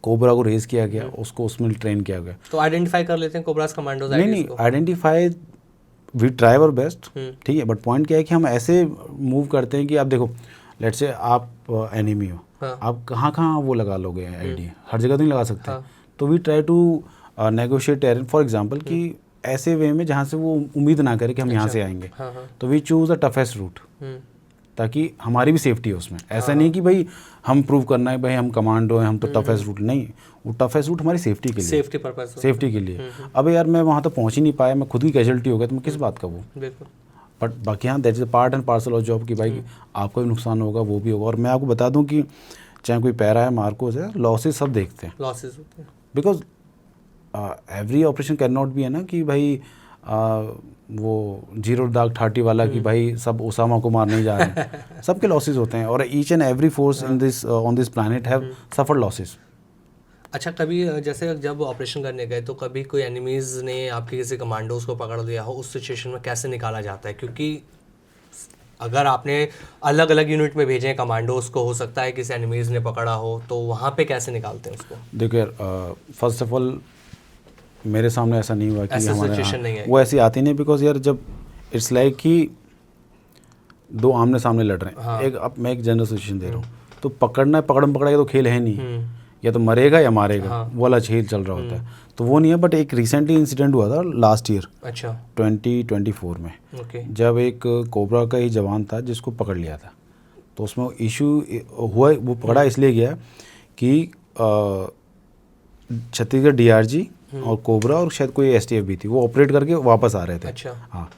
कोबरा को रेज किया गया, उसको उसमें ट्रेन किया गया। तो आइडेंटिफाई कर लेते हैं कोबरास कमांडोज? नहीं, identify we try our best, ठीक है, बट पॉइंट क्या है कि हम ऐसे मूव करते हैं कि आप देखो, लेट्स से आप एनिमी हो, आप कहाँ वो लगा लोगे आईडी, हर जगह तो नहीं लगा सकते। तो we try to negotiate terrain, for example कि ऐसे वे में जहाँ से वो उम्मीद ना करे कि हम यहाँ से आएंगे, तो we choose the toughest route, ताकि हमारी भी सेफ्टी है उसमें। ऐसा नहीं कि भाई हम प्रूव करना है भाई हम कमांडो हैं, हम तो टफेस्ट रूट, नहीं, वो टफेस्ट रूट हमारी सेफ्टी के लिए, सेफ्टी पर्पस, सेफ्टी के लिए। अब यार मैं वहाँ तक पहुँच ही नहीं पाया, मैं खुद की कैजुअलिटी हो गया, तो मैं किस बात का वो। बिल्कुल। बट बाकी हाँ, that is a part and parcel of job कि भाई आपको भी नुकसान होगा, वो भी होगा। और मैं आपको बता दूं कि चाहे कोई पैरा है, मार्कोस है, लॉसेस सब देखते हैं, लॉसेस होते हैं, because every operation can not be है ना कि भाई वो जीरो डार्क 30 वाला कि भाई सब ओसामा को मारने जा रहे हैं। सबके लॉसेस होते हैं, और each and every force in this on this planet have suffered losses. अच्छा, कभी जैसे जब ऑपरेशन करने गए तो कभी कोई एनिमीज़ ने आपके किसी कमांडोज को पकड़ लिया हो, उस सिचुएशन में कैसे निकाला जाता है? क्योंकि अगर आपने अलग अलग यूनिट में भेजे हैं कमांडोज को, हो सकता है किसी एनिमीज़ ने पकड़ा हो, तो वहाँ पे कैसे निकालते हैं उसको? देखिए फर्स्ट ऑफ ऑल मेरे सामने ऐसा नहीं हुआ कि हमारे वो ऐसी आती नहीं, बिकॉज यार जब इट्स लाइक कि दो आमने सामने लड़ रहे हैं, एक अब मैं एक जनरल सिचुएशन दे रहा हूँ, तो पकड़ना है, पकड़म पकड़ेगा तो खेल है नहीं, या तो मरेगा या मारेगा, वो वाला खेल चल रहा होता है, तो वो नहीं है। बट एक रिसेंटली इंसिडेंट हुआ था लास्ट ईयर, अच्छा 2024 में, जब एक कोबरा का ही जवान था जिसको पकड़ लिया था। तो उसमें इशू हुआ, वो पकड़ा इसलिए गया कि छत्तीसगढ़ DRG और कोबरा और शायद कोई STF भी थी, वो ऑपरेट करके वापस आ रहे थे। अच्छा। हाँ,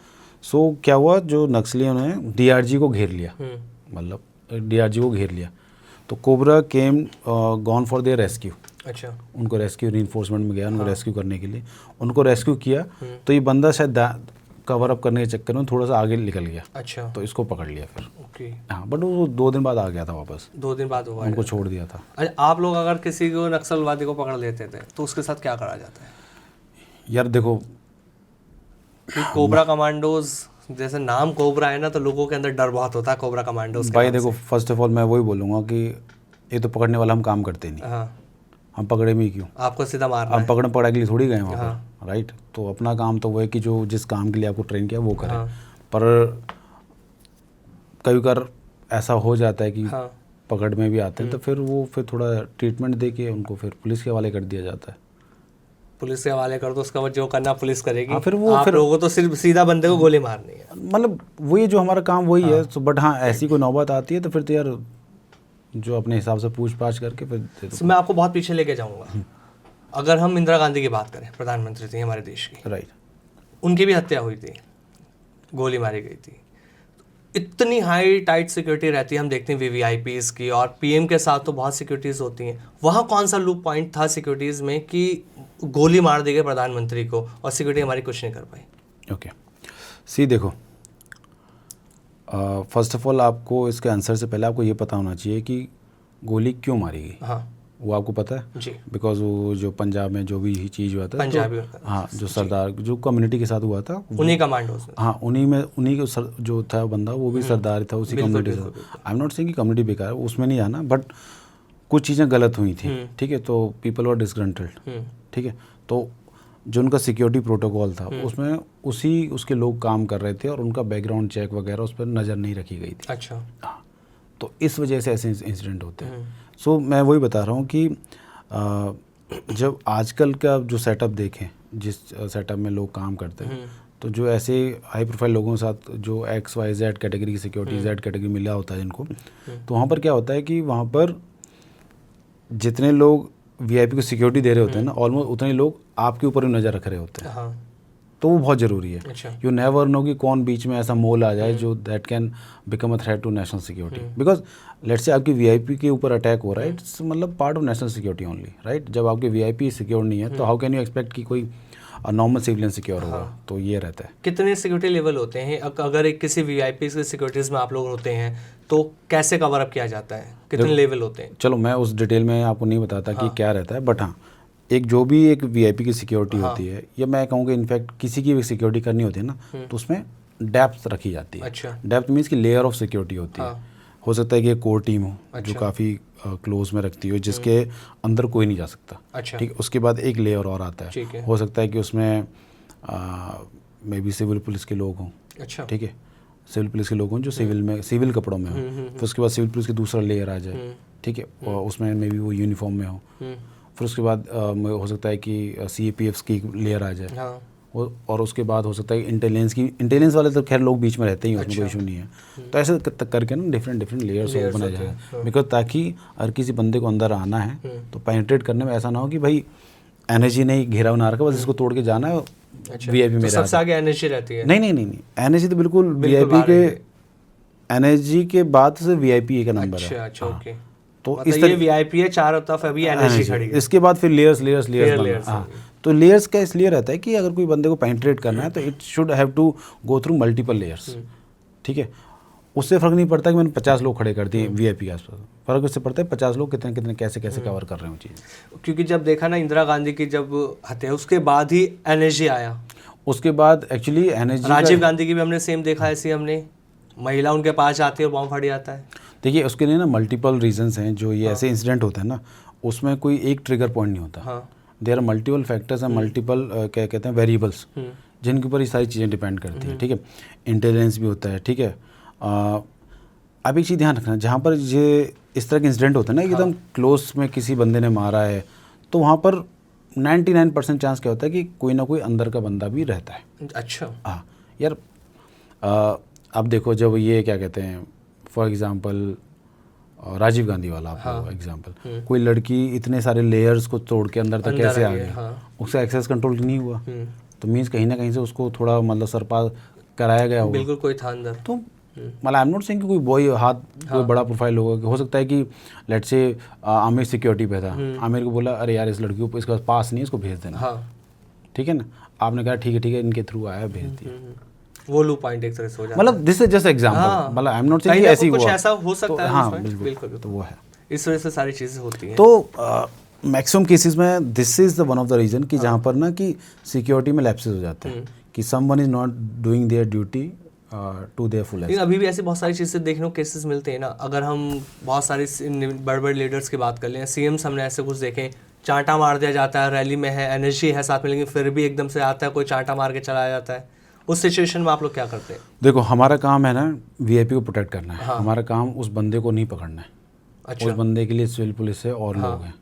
सो क्या हुआ, जो नक्सलियों ने DRG को घेर लिया, मतलब DRG को घेर लिया, तो cobra came gone for their rescue. अच्छा। उनको रेस्क्यू रीइंफोर्समेंट में गया, उनको रेस्क्यू करने के लिए, उनको रेस्क्यू किया, तो ये बंदा शायद कवर अप करने के चक्कर में थोड़ा सा आगे निकल गया। अच्छा। तो इसको पकड़ लिया फिर। ओके। हाँ, बट वो 2 दिन बाद आ गया था वापस, 2 दिन बाद हुआ, उनको छोड़ दिया था। अच्छा, आप लोग अगर किसी को नक्सलवादी को पकड़ लेते थे तो उसके साथ क्या करा जाता है? यार देखो, कोबरा कमांडोज जैसे नाम कोबरा है ना, तो लोगों के अंदर डर बहुत होता है कोबरा कमांडोज भाई देखो, फर्स्ट ऑफ ऑल मैं वही बोलूँगा कि ये तो पकड़ने वाला हम काम करते नहीं, हाँ, हम पकड़े में ही क्यों, आपको सीधा मारना हम है। पकड़ने पकड़ा के लिए थोड़ी गए वहाँ हाँ। पर, राइट। तो अपना काम तो वो है कि जो जिस काम के लिए आपको ट्रेन किया वो करें। हाँ। पर कई बार ऐसा हो जाता है कि हाँ। पकड़ में भी आते हैं, तो फिर थोड़ा ट्रीटमेंट दे के उनको फिर पुलिस के हवाले कर दिया जाता है। पुलिस के हवाले कर दो, उसका बाद जो करना पुलिस करेगी। हाँ, फिर वो आप लोगों को तो सिर्फ सीधा बंदे को गोली मारनी है। मतलब वही जो हमारा काम वही है। तो बट हाँ, ऐसी कोई नौबत आती है तो फिर तो यार जो अपने हिसाब से पूछताछ करके फिर दे दो। मैं आपको बहुत पीछे लेके जाऊंगा। अगर हम इंदिरा गांधी की बात करें, प्रधानमंत्री थी हमारे देश की, राइट। उनकी भी हत्या हुई थी, गोली मारी गई थी। इतनी हाई टाइट सिक्योरिटी रहती है, हम देखते हैं वीवीआईपीज़ की, और पीएम के साथ तो बहुत सिक्योरिटीज़ होती हैं। वहाँ कौन सा लूप पॉइंट था सिक्योरिटीज़ में कि गोली मार दी गई प्रधानमंत्री को और सिक्योरिटी हमारी कुछ नहीं कर पाई? ओके, सी देखो, फर्स्ट ऑफ ऑल आपको इसके आंसर से पहले आपको ये पता होना चाहिए कि गोली क्यों मारी गई। हाँ वो आपको पता है? जी। बिकॉज वो जो पंजाब में जो भी चीज़ हुआ था, पंजाबी तो हाँ, जो सरदार जो कम्युनिटी के साथ हुआ था, उन्हीं कमांडोज में, हाँ, उन्हीं के जो था बंदा, वो भी सरदार था उसी कम्युनिटी से। आई एम नॉट सेइंग कि कम्युनिटी बेकार है, उसमें नहीं आना, बट कुछ चीज़ें गलत हुई थी, ठीक है। तो पीपल वर डिसग्रंटल्ड, ठीक है। तो जो उनका सिक्योरिटी प्रोटोकॉल था उसमें उसके लोग काम कर रहे थे और उनका बैकग्राउंड चेक वगैरह उस पर नज़र नहीं रखी गई थी। अच्छा। हाँ, तो इस वजह से ऐसे इंसिडेंट होते हैं। सो मैं वही बता रहा हूँ कि जब आजकल का जो सेटअप देखें, जिस सेटअप में लोग काम करते हैं, तो जो ऐसे हाई प्रोफाइल लोगों के साथ जो XYZ कैटेगरी की सिक्योरिटी, Z कैटेगरी मिला होता है जिनको, तो वहाँ पर क्या होता है कि वहाँ पर जितने लोग VIP को सिक्योरिटी दे रहे होते हैं ना, ऑलमोस्ट उतने लोग आपके ऊपर भी नज़र रख रहे होते हैं। हाँ। तो वो बहुत ज़रूरी है। अच्छा। यू नेवर नो कि कौन बीच में ऐसा मोल आ जाए जो that can become a threat to national security. Because let's say आपकी VIP के ऊपर अटैक हो रहा है, इट्स मतलब part of national security only, right. जब आपके VIP सिक्योर नहीं है तो हाउ कैन यू एक्सपेक्ट कि कोई नॉर्मल सिविलियन सिक्योर होगा। तो ये रहता है। कितने सिक्योरिटी लेवल होते हैं? अगर एक किसी VIP के सिक्योरिटीज़ में आप लोग होते हैं तो कैसे कवर अप किया जाता है? कितने लेवल होते हैं? चलो मैं उस डिटेल में आपको नहीं बताता कि क्या रहता है, बट हाँ, एक जो भी एक VIP की सिक्योरिटी होती है, या मैं कहूँगा इनफैक्ट किसी की भी सिक्योरिटी करनी होती है ना, तो उसमें डेप्थ रखी जाती है। अच्छा। डेप्थ मीन्स कि लेयर ऑफ सिक्योरिटी होती है। हो सकता है कि एक कोर टीम हो जो काफ़ी क्लोज में रखती हो, जिसके अंदर कोई नहीं जा सकता। अच्छा। ठीक है। उसके बाद एक लेयर और आता है। ठीक है। हो सकता है कि उसमें मे बी सिविल पुलिस के लोग हों। अच्छा। ठीक है, सिविल पुलिस के लोग हों जो सिविल कपड़ों में हो। फिर उसके बाद सिविल पुलिस की दूसरा लेयर आ जाए। ठीक है, और उसमें मे बी वो यूनिफॉर्म में हो। फिर उसके बाद हो सकता है कि CAPF की लेयर आ जाए। हाँ। और उसके बाद हो सकता है इंटेलिजेंस वाले तो खैर लोग बीच में रहते ही हैं, उसमें कोई इशू नहीं है। तो ऐसे करके ना डिफरेंट लेयर्स बनाए जाए, बिकॉज ताकि अगर किसी बंदे को अंदर आना है तो पेनिट्रेट करने में ऐसा ना हो कि भाई एनर्जी नहीं घेरा बना रखा, बस इसको तोड़ के जाना है। अच्छा। VIP में सबसे आगे एनर्जी रहती है? नहीं, एनर्जी तो बिल्कुल VIP के एनर्जी के बाद से VIP एक नंबर है। अच्छा, ओके। तो मतलब इस ये VIP है, चारों तरफ अभी एनर्जी खड़ी है। इसके बाद फिर लेयर्स। हाँ, तो लेयर्स का इसलिए रहता है कि अगर कोई बंदे को पेनिट्रेट करना है तो it should have to go through multiple layers. ठीक है, उससे फ़र्क नहीं पड़ता कि मैंने 50 लोग खड़े कर दिए VIP के आसपास, फ़र्क इससे पड़ता है 50 लोग कितने कैसे कवर कर रहे हो चीज़। क्योंकि जब देखा ना इंदिरा गांधी की जब हत्या, उसके बाद ही एनर्जी आया। उसके बाद एक्चुअली एनर्जी, राजीव गांधी की भी हमने सेम देखा है, ऐसी हमने महिला उनके पास जाती है और बॉम्ब फट जाता है। देखिए उसके लिए ना मल्टीपल रीजंस हैं जो ये ऐसे इंसिडेंट होते हैं ना, उसमें कोई एक ट्रिगर पॉइंट नहीं होता। हाँ। There are multiple factors and multiple क्या कहते हैं वेरिएबल्स, जिनके ऊपर ये सारी चीज़ें डिपेंड करती हैं। ठीक है, इंटेलिजेंस भी होता है। ठीक है, अब एक चीज़ ध्यान रखना, जहाँ पर ये इस तरह के इंसिडेंट होते हैं ना, एकदम क्लोज में किसी बंदे ने मारा है, तो वहाँ पर 99% चांस क्या होता है कि कोई ना कोई अंदर का बंदा भी रहता है। अच्छा। हाँ यार, अब देखो जब ये क्या कहते हैं, फॉर एग्जांपल राजीव गांधी वाला आप एग्जांपल, कोई लड़की इतने सारे लेयर्स को तोड़ के अंदर तक कैसे आ गई, उससे एक्सेस कंट्रोल नहीं हुआ, तो मीन्स कहीं ना कहीं से उसको थोड़ा मतलब सरपा कराया गया होगा। बिल्कुल कोई था अंदर। तो मतलब आई एम नॉट सेइंग कि कोई बॉय कोई बड़ा प्रोफाइल होगा। हो सकता है कि लेट्स से आमिर सिक्योरिटी पे था, आमिर को बोला अरे यार इस लड़की को इसके पास नहीं, इसको भेज देना। ठीक है ना, आपने कहा ठीक है इनके थ्रू आया, भेज दिया। वो लूप पॉइंट एक तरह से हो जाता है। मतलब दिस इज जस्ट एग्जांपल, मतलब आई एम नॉट सेइंग ऐसी कुछ ऐसा हो सकता है। हाँ बिल्कुल, तो वो है, इस वजह से सारी चीज़ें होती हैं। तो मैक्सिमम केसेस में this is the one of the reason कि जहाँ पर ना कि सिक्योरिटी में लैप्सेस हो जाते हैं, कि someone is not doing their duty to their fullest. लेकिन अभी भी ऐसी बहुत सारी चीज़ें देखने को केसेस मिलते हैं ना। अगर हम बहुत सारे बड़े बड़े लीडर्स की बात कर लें, CMs हमने ऐसे कुछ देखे, चांटा मार दिया जाता है, रैली में है, एनर्जी है साथ में, लेकिन फिर भी एकदम से आता है कोई चांटा मार के चला जाता है। उस सिचुएशन में आप लोग क्या करते हैं? देखो, हमारा काम है ना VIP को प्रोटेक्ट करना है। हमारा काम उस बंदे को नहीं पकड़ना है। अच्छा। उस बंदे के लिए सिविल पुलिस है और लोग हैं।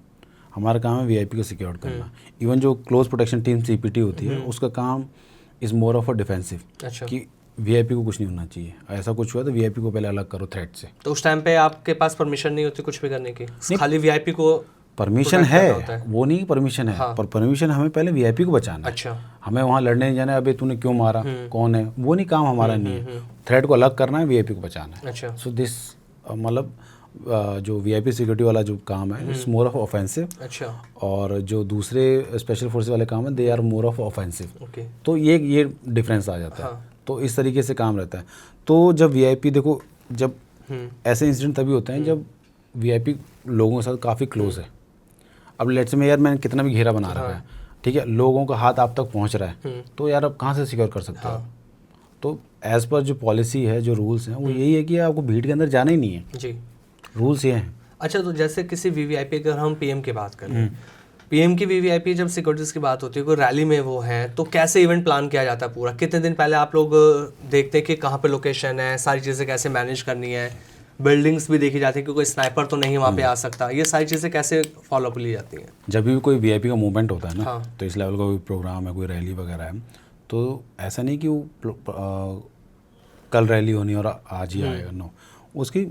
हमारा काम है VIP को सिक्योर करना। इवन जो क्लोज प्रोटेक्शन टीम CPT होती है, उसका काम is more of a defensive. अच्छा। कि VIP को कुछ नहीं होना चाहिए। ऐसा कुछ हुआ तो VIP को पहले अलग करो थ्रेट से। तो उस टाइम पे आपके पास परमिशन नहीं होती कुछ भी करने की, खाली VIP को परमिशन protect करना होता है, है। वो नहीं परमिशन है, पर परमिशन हमें पहले VIP को बचाना है। अच्छा। हमें वहाँ लड़ने नहीं जाना है, अबे तूने क्यों मारा, कौन है, वो नहीं काम हमारा नहीं है। थ्रेट को अलग करना है, VIP को बचाना है। अच्छा। सो दिस मतलब जो VIP सिक्योरिटी वाला जो काम है इट्स मोर ऑफ ऑफेंसिव। अच्छा। और जो दूसरे स्पेशल फोर्सेस वाले काम है they are more of offensive. Okay. तो ये डिफरेंस आ जाता है। तो इस तरीके से काम रहता है। तो जब VIP देखो, जब ऐसे इंसिडेंट तभी होते हैं जब VIP लोगों के साथ काफ़ी क्लोज है। अब लेट्स में यार मैंने कितना भी घेरा बना रखा है, ठीक है, लोगों का हाथ आप तक पहुंच रहा है, तो यार आप कहाँ से सिक्योर कर सकते हो? तो एज पर जो पॉलिसी है, जो रूल्स हैं, वो यही है कि आपको भीड़ के अंदर जाना ही नहीं है। जी। रूल्स ये हैं। अच्छा, तो जैसे किसी VVIP, अगर हम PM की बात करें, PM की VVIP जब सिक्योरिटीज की बात होती है, कोई रैली में वो है, तो कैसे इवेंट प्लान किया जाता है पूरा? कितने दिन पहले आप लोग देखते हैं कि कहाँ पे लोकेशन है, सारी चीज़ें कैसे मैनेज करनी है, बिल्डिंग्स भी देखी जाती है कि कोई स्नाइपर तो नहीं वहाँ पे आ सकता, ये सारी चीज़ें कैसे फॉलो अप ली जाती हैं? जब भी कोई VIP का मूवमेंट होता है ना, हाँ। तो इस लेवल का कोई प्रोग्राम है, कोई रैली वगैरह है, तो ऐसा नहीं कि वो कल रैली होनी और आज ही आएगा। नो, उसकी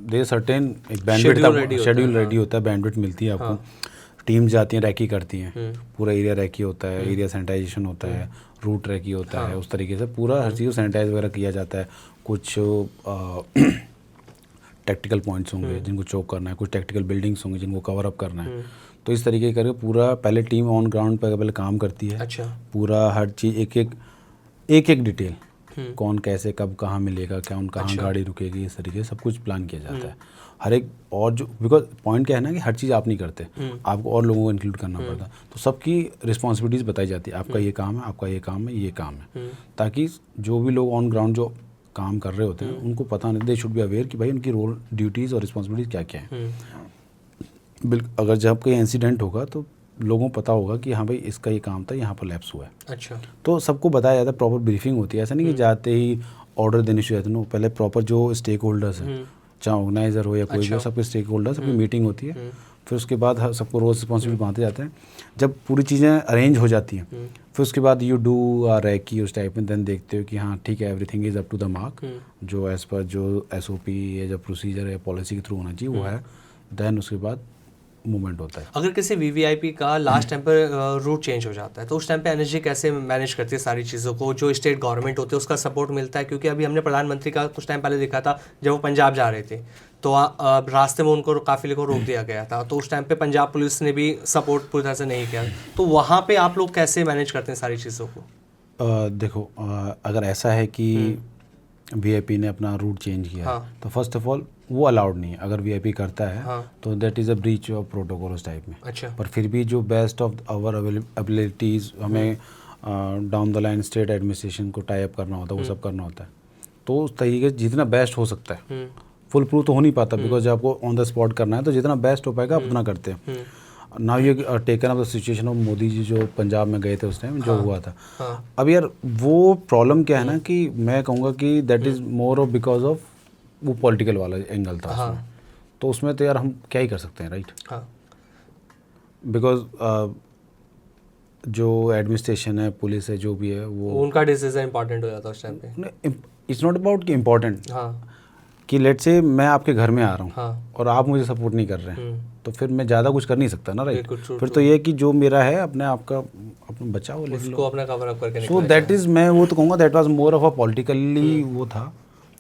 दे सर्टेन एक बैंडविड्थ शेड्यूल रेडी होता है, बैंडविड्थ मिलती है आपको। टीम्स जाती हैं, रैकी करती हैं, पूरा एरिया रैकी होता है, एरिया सैनिटाइजेशन होता है, रूट रैकी होता है, उस तरीके से पूरा हर चीज़ सैनिटाइज वगैरह किया जाता है। कुछ टैक्टिकल पॉइंट्स होंगे जिनको चोक करना है, कुछ टैक्टिकल बिल्डिंग्स होंगे जिनको कवर अप करना है। तो इस तरीके करके पूरा पहले टीम ऑन ग्राउंड पर पहले काम करती है। अच्छा। पूरा हर चीज़ एक डिटेल, कौन कैसे कब कहाँ मिलेगा, कहाँ गाड़ी रुकेगी, इस तरीके से सब कुछ प्लान किया जाता है। हर एक, और जो बिकॉज पॉइंट क्या है ना कि हर चीज़ आप नहीं करते, आपको और लोगों को इंक्लूड करना पड़ता है। तो सबकी रिस्पॉन्सिबिलिटीज़ बताई जाती है, आपका ये काम है, आपका ये काम है, ये काम है, ताकि जो भी लोग ऑन ग्राउंड जो काम कर रहे होते हैं उनको पता नहीं, दे शुड बी अवेयर कि भाई उनकी रोल, ड्यूटीज़ और रिस्पॉन्सिबिलिटीज़ क्या क्या है। बिल्कुल, अगर जब कोई इंसिडेंट होगा तो लोगों को पता होगा कि हाँ भाई इसका ये काम था, यहाँ पर लैप्स हुआ है। अच्छा। तो सबको बताया जाता है, प्रॉपर ब्रीफिंग होती है। ऐसा नहीं कि जाते ही ऑर्डर देने शुरू होते हैं। पहले प्रॉपर जो स्टेक होल्डर्स हैं, चाहे ऑर्गेनाइजर हो या कोई भी हो, सबके स्टेक होल्डर, सबकी मीटिंग होती है। फिर उसके बाद सबको रोल रिस्पॉन्सिबिलिटी बांटे जाते हैं। जब पूरी चीज़ें अरेंज हो जाती हैं, फिर उसके बाद यू डू रैकी उस टाइप में, देन देखते हो कि हाँ ठीक है, everything is up to the mark, जो एज़ पर जो SOP या जो प्रोसीजर या पॉलिसी के थ्रू होना चाहिए वो है। देन उसके बाद मूवमेंट होता है। अगर किसी VVIP का लास्ट टाइम पर रूट चेंज हो जाता है, तो उस टाइम पे एनर्जी कैसे मैनेज करती है सारी चीज़ों को? जो स्टेट गवर्नमेंट होती है उसका सपोर्ट मिलता है? क्योंकि अभी हमने प्रधानमंत्री का कुछ टाइम पहले देखा था, जब वो पंजाब जा रहे थे तो रास्ते में उनको काफिले को रोक दिया गया था, तो उस टाइम पे पंजाब पुलिस ने भी सपोर्ट पूरी तरह से नहीं किया। तो वहाँ पे आप लोग कैसे मैनेज करते हैं सारी चीज़ों को? देखो, अगर ऐसा है कि VIP ने अपना रूट चेंज किया, तो फर्स्ट ऑफ ऑल वो अलाउड नहीं है। अगर VIP करता है तो that is a breach of protocol उस टाइप में। अच्छा। पर फिर भी जो बेस्ट ऑफ आवर एबिलिटीज़, हमें down the line state administration को टाई अप करना होता है, वो सब करना होता है। तो उस तरीके जितना बेस्ट हो सकता है, फुल प्रूफ तो हो नहीं पाता, बिकॉज जब आपको ऑन द स्पॉट करना है, तो जितना बेस्ट हो पाएगा आप उतना करते हैं। Now you taken up the situation of Modi ji जो पंजाब में गए थे उस टाइम, जो हुआ था। अब यार वो प्रॉब्लम क्या है ना कि मैं कहूँगा कि that is more of because of वो पॉलिटिकल वाला एंगल था उसमें। तो उसमें तो यार हम क्या ही कर सकते हैं, राइट? बिकॉज जो एडमिनिस्ट्रेशन है, पुलिस है, जो भी है, वो उनका डिसीजन इंपॉर्टेंट हो जाता है उस टाइम पे। इट्स नॉट अबाउट कि इम्पोर्टेंट, कि लेट से मैं आपके घर में आ रहा हूँ और आप मुझे सपोर्ट नहीं कर रहे हैं, तो फिर मैं ज़्यादा कुछ कर नहीं सकता ना, राइट? फिर तो ये कि जो मेरा है अपने आप का अपना बचाओ, उसको अपना कवर अप करके। सो दैट इज़, मैं वो तो कहूँगा that was more of a politically वो था,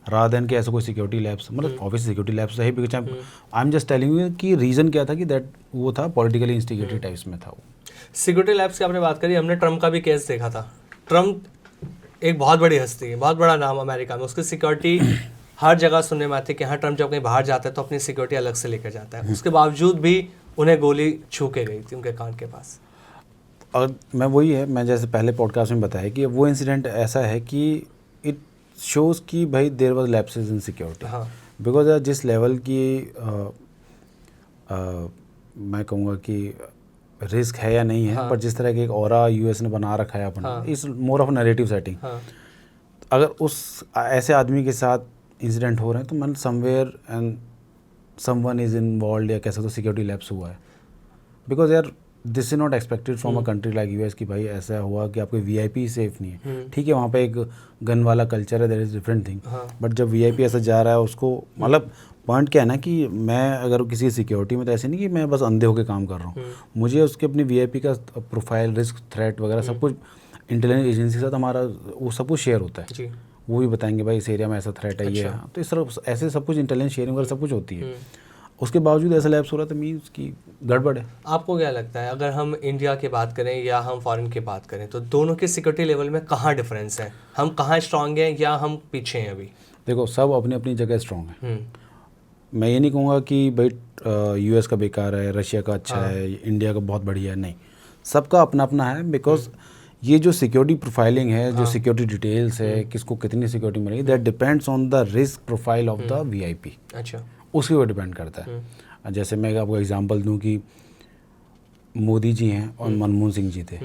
रादर देन कि ऐसा कोई सिक्योरिटी लैब्स, मतलब ऑब्वियसली सिक्योरिटी लैब्स है, because I am just telling you कि रीज़न क्या था कि दैट वो था पॉलिटिकली इंस्टिगेटेड टाइप्स में था वो। सिक्योरिटी लैब्स की आपने बात करी, हमने ट्रम्प का भी केस देखा था। ट्रम्प एक बहुत बड़ी हस्ती है, बहुत बड़ा नाम अमेरिका में, उसकी सिक्योरिटी हर जगह सुनने में आती है कि हाँ ट्रम्प जब कहीं बाहर जाता है तो अपनी सिक्योरिटी अलग से लेकर जाता है। उसके बावजूद भी उन्हें गोली छू के गई थी उनके कान के पास। और मैं वही है, मैं जैसे पहले पॉडकास्ट में बताया कि वो इंसिडेंट ऐसा है कि शोज़ की भाई there was lapses in security, हाँ बिकॉज जिस लेवल की मैं कहूँगा कि रिस्क है या नहीं है, हाँ। पर जिस तरह की एक ऑरा यूएस ने बना रखा है अपना, हाँ। इस मोर ऑफ नैरेटिव सेटिंग, हाँ अगर उस ऐसे आदमी के साथ इंसिडेंट हो रहे हैं तो मैंने somewhere and someone is involve, या कह सकते हो सिक्योरिटी लैप्स हुआ है, बिकॉज यार this is not expected from a country like US कि भाई ऐसा हुआ कि आपके वीआईपी सेफ नहीं है। ठीक है, वहाँ पे एक गन वाला कल्चर है, that is different thing, but जब वीआईपी ऐसा जा रहा है उसको, मतलब पॉइंट क्या है ना कि मैं अगर किसी सिक्योरिटी में, तो ऐसे नहीं कि मैं बस अंधे होकर काम कर रहा हूँ, मुझे उसके अपनी वीआईपी का प्रोफाइल, रिस्क, थ्रेट वगैरह सब कुछ इंटेलिजेंस एजेंसी के साथ हमारा वो सब कुछ शेयर होता है जी। वो भी बताएंगे भाई इस एरिया में ऐसा थ्रेट है, ये है, तो इस तरह ऐसे सब कुछ इंटेलिजेंस शेयरिंग वगैरह सब कुछ होती है। उसके बावजूद ऐसा लैप्स हो रहा है तो मीन्स की गड़बड़ है। आपको क्या लगता है, अगर हम इंडिया की बात करें या हम फॉरेन की बात करें, तो दोनों के सिक्योरिटी लेवल में कहाँ डिफरेंस है? हम कहाँ स्ट्रांग हैं या हम पीछे हैं अभी? देखो, सब अपनी अपनी जगह स्ट्रांग है। मैं ये नहीं कहूँगा कि भाई यूएस का बेकार है, रशिया का अच्छा है, इंडिया का बहुत बढ़िया है, नहीं, सबका अपना अपना है। बिकॉज ये जो सिक्योरिटी प्रोफाइलिंग है, जो सिक्योरिटी डिटेल्स है, किसको कितनी सिक्योरिटी मिलेगी, that depends on the risk profile of the VIP. अच्छा, उसके ऊपर डिपेंड करता है। जैसे मैं आपको एग्जांपल दूं कि मोदी जी हैं और मनमोहन सिंह जी थे,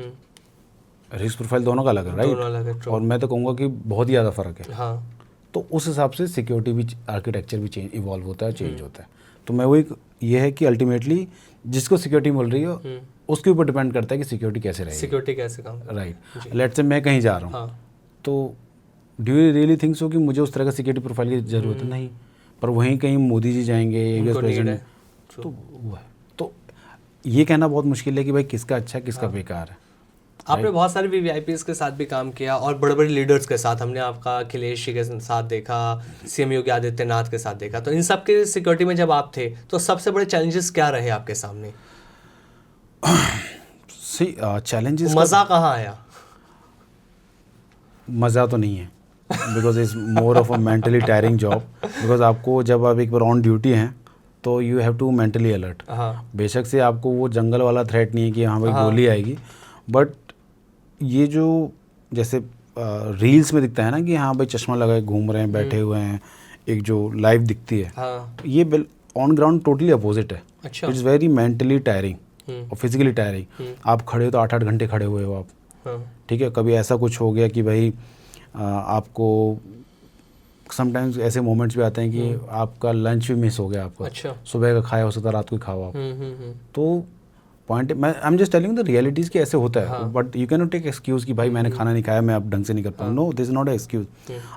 रिस्क प्रोफाइल दोनों का अलग है, राइट? और मैं तो कहूँगा कि बहुत ही ज़्यादा फ़र्क है। हाँ। तो उस हिसाब से सिक्योरिटी भी, आर्किटेक्चर भी इवॉल्व होता है, चेंज होता है। तो मैं वही, ये है कि अल्टीमेटली जिसको सिक्योरिटी मिल रही है उसके ऊपर डिपेंड करता है कि सिक्योरिटी कैसे रहेगी, सिक्योरिटी कैसे काम, राइट? लेट्स से मैं कहीं जा रहा हूँ, तो do you really think so कि मुझे उस तरह का सिक्योरिटी प्रोफाइल की ज़रूरत है? नहीं। पर वहीं कहीं मोदी जी जाएंगे, यूएस प्रेसिडेंट, तो वो है। तो ये कहना बहुत मुश्किल है कि भाई किसका अच्छा है, किसका बेकार है। आपने बहुत सारे वीवीआईपीज़ के साथ भी काम किया और बड़े बड़े लीडर्स के साथ, हमने आपका अखिलेश जी के साथ देखा, सीएम योगी आदित्यनाथ के साथ देखा, तो इन सब के सिक्योरिटी में जब आप थे तो सबसे बड़े चैलेंजेस क्या रहे आपके सामने? चैलेंजेस, मज़ा कहाँ आया? मज़ा तो नहीं है, because it's more of a mentally tiring job. Because आपको जब आप एक बार ऑन ड्यूटी हैं तो you have to mentally alert. बेशक से आपको वो जंगल वाला थ्रेट नहीं है कि हाँ भाई गोली आएगी, बट ये जो जैसे रील्स में दिखता है ना कि हाँ भाई चश्मा लगाए घूम रहे हैं, बैठे हुए हैं, एक जो लाइव दिखती है, ये ऑन ग्राउंड टोटली अपोजिट है। अच्छा। इट्स वेरी मेंटली टायरिंग और फिजिकली टायरिंग। आप खड़े हो तो 8-8 घंटे खड़े हुए हो आप, ठीक है। कभी ऐसा कुछ हो गया कि भाई आपको समटाइम्स ऐसे मोमेंट्स भी आते हैं कि आपका लंच भी मिस हो गया आपका। अच्छा। सुबह का खाया हो सकता है, रात को खाओ आप। तो पॉइंट, मैं I am just telling the realities कि ऐसे होता है, but you can not take excuse कि भाई मैंने खाना नहीं खाया, मैं अब ढंग से नहीं कर पाऊँ। No, this is not excuse.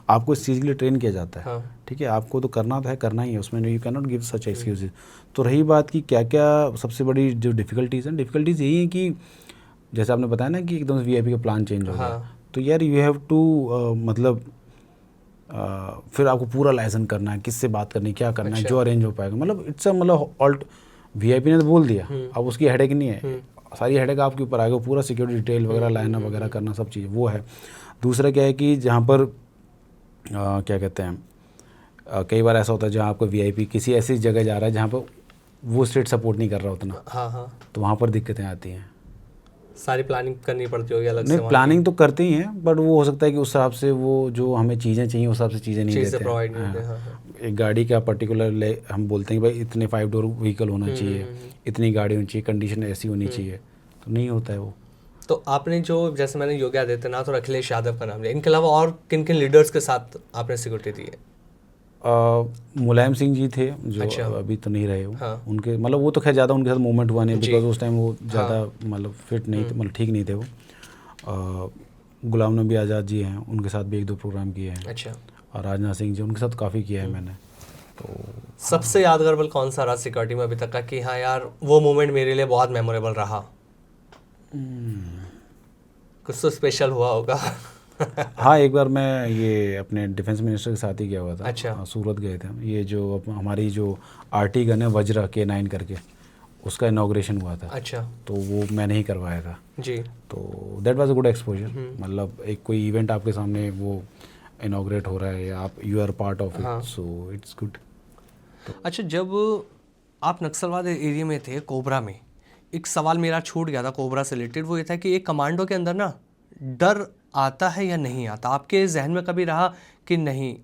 आपको इस चीज़ के लिए ट्रेन किया जाता है, ठीक है, आपको तो करना तो है, करना ही है, उसमें you can not give such excuses. तो रही बात कि क्या क्या सबसे बड़ी जो डिफ़िकल्टीज़ हैं, डिफ़िकल्टीज़ यही है कि जैसे आपने बताया ना कि एकदम वीआईपी का प्लान चेंज हो गया, तो यार यू हैव टू मतलब फिर आपको पूरा लाइसेंस करना है, किससे बात करनी, क्या करना है, जो अरेंज हो पाएगा, मतलब इट्स मतलब ऑल्ट। वीआईपी ने तो बोल दिया, अब उसकी हेडेक नहीं है, सारी हेडेक आपके ऊपर आएगा, पूरा सिक्योरिटी डिटेल वगैरह लाइनअप वगैरह करना, सब चीज़ वो है। दूसरा क्या है कि जहाँ पर क्या कहते हैं, कई बार ऐसा होता है जहाँ आपको वीआईपी किसी ऐसी जगह जा रहा है जहाँ पर वो स्टेट सपोर्ट नहीं कर रहा उतना, तो वहाँ पर दिक्कतें आती हैं। सारी प्लानिंग करनी पड़ती होगी अलग से? नहीं, प्लानिंग तो करते ही हैं, बट वो हो सकता है कि उस हिसाब से वो जो हमें चीज़ें चाहिए उस हिसाब से चीज़ें नहीं देते हैं। एक गाड़ी का पर्टिकुलर हम बोलते हैं कि भाई इतने 5 डोर व्हीकल होना चाहिए, इतनी गाड़ी होनी चाहिए, कंडीशन ऐसी होनी चाहिए, तो नहीं होता है वो। तो आपने जो, जैसे मैंने योगी आदित्यनाथ और अखिलेश यादव का नाम लिया, इनके अलावा और किन किन लीडर्स के साथ आपने सिक्योरिटी दी है? मुलायम सिंह जी थे जो अभी तो नहीं रहे वो, उनके मतलब वो तो खैर ज़्यादा उनके साथ मूवमेंट हुआ नहीं, बिकॉज उस टाइम वो ज़्यादा मतलब फिट नहीं थे, मतलब ठीक नहीं थे वो। गुलाम नबी आज़ाद जी हैं, उनके साथ भी 1-2 प्रोग्राम किए हैं। अच्छा। और राजनाथ सिंह जी, उनके साथ काफ़ी किया है मैंने। तो सबसे यादगार पल कौन सा रहा सिक्योरिटी में अभी तक का कि हाँ यार वो मोमेंट मेरे लिए बहुत मेमोरेबल रहा? कुछ तो स्पेशल हुआ होगा। हाँ, एक बार मैं ये अपने डिफेंस मिनिस्टर के साथ ही गया हुआ था। अच्छा। सूरत गए थे हम। ये जो हमारी जो आरटी गन है वज्र K9 करके, उसका इनॉग्रेशन हुआ था। अच्छा। तो वो मैंने ही करवाया था जी। तो that was a good exposure. मतलब एक कोई इवेंट आपके सामने वो इनॉग्रेट हो रहा है, आप you are part of it, so it's good. अच्छा, जब आप नक्सलवाद एरिया में थे कोबरा में, एक सवाल मेरा छूट गया था कोबरा से रिलेटेड, वो ये था कि एक कमांडो के अंदर ना डर आता है या नहीं आता? आपके जहन में कभी रहा कि नहीं?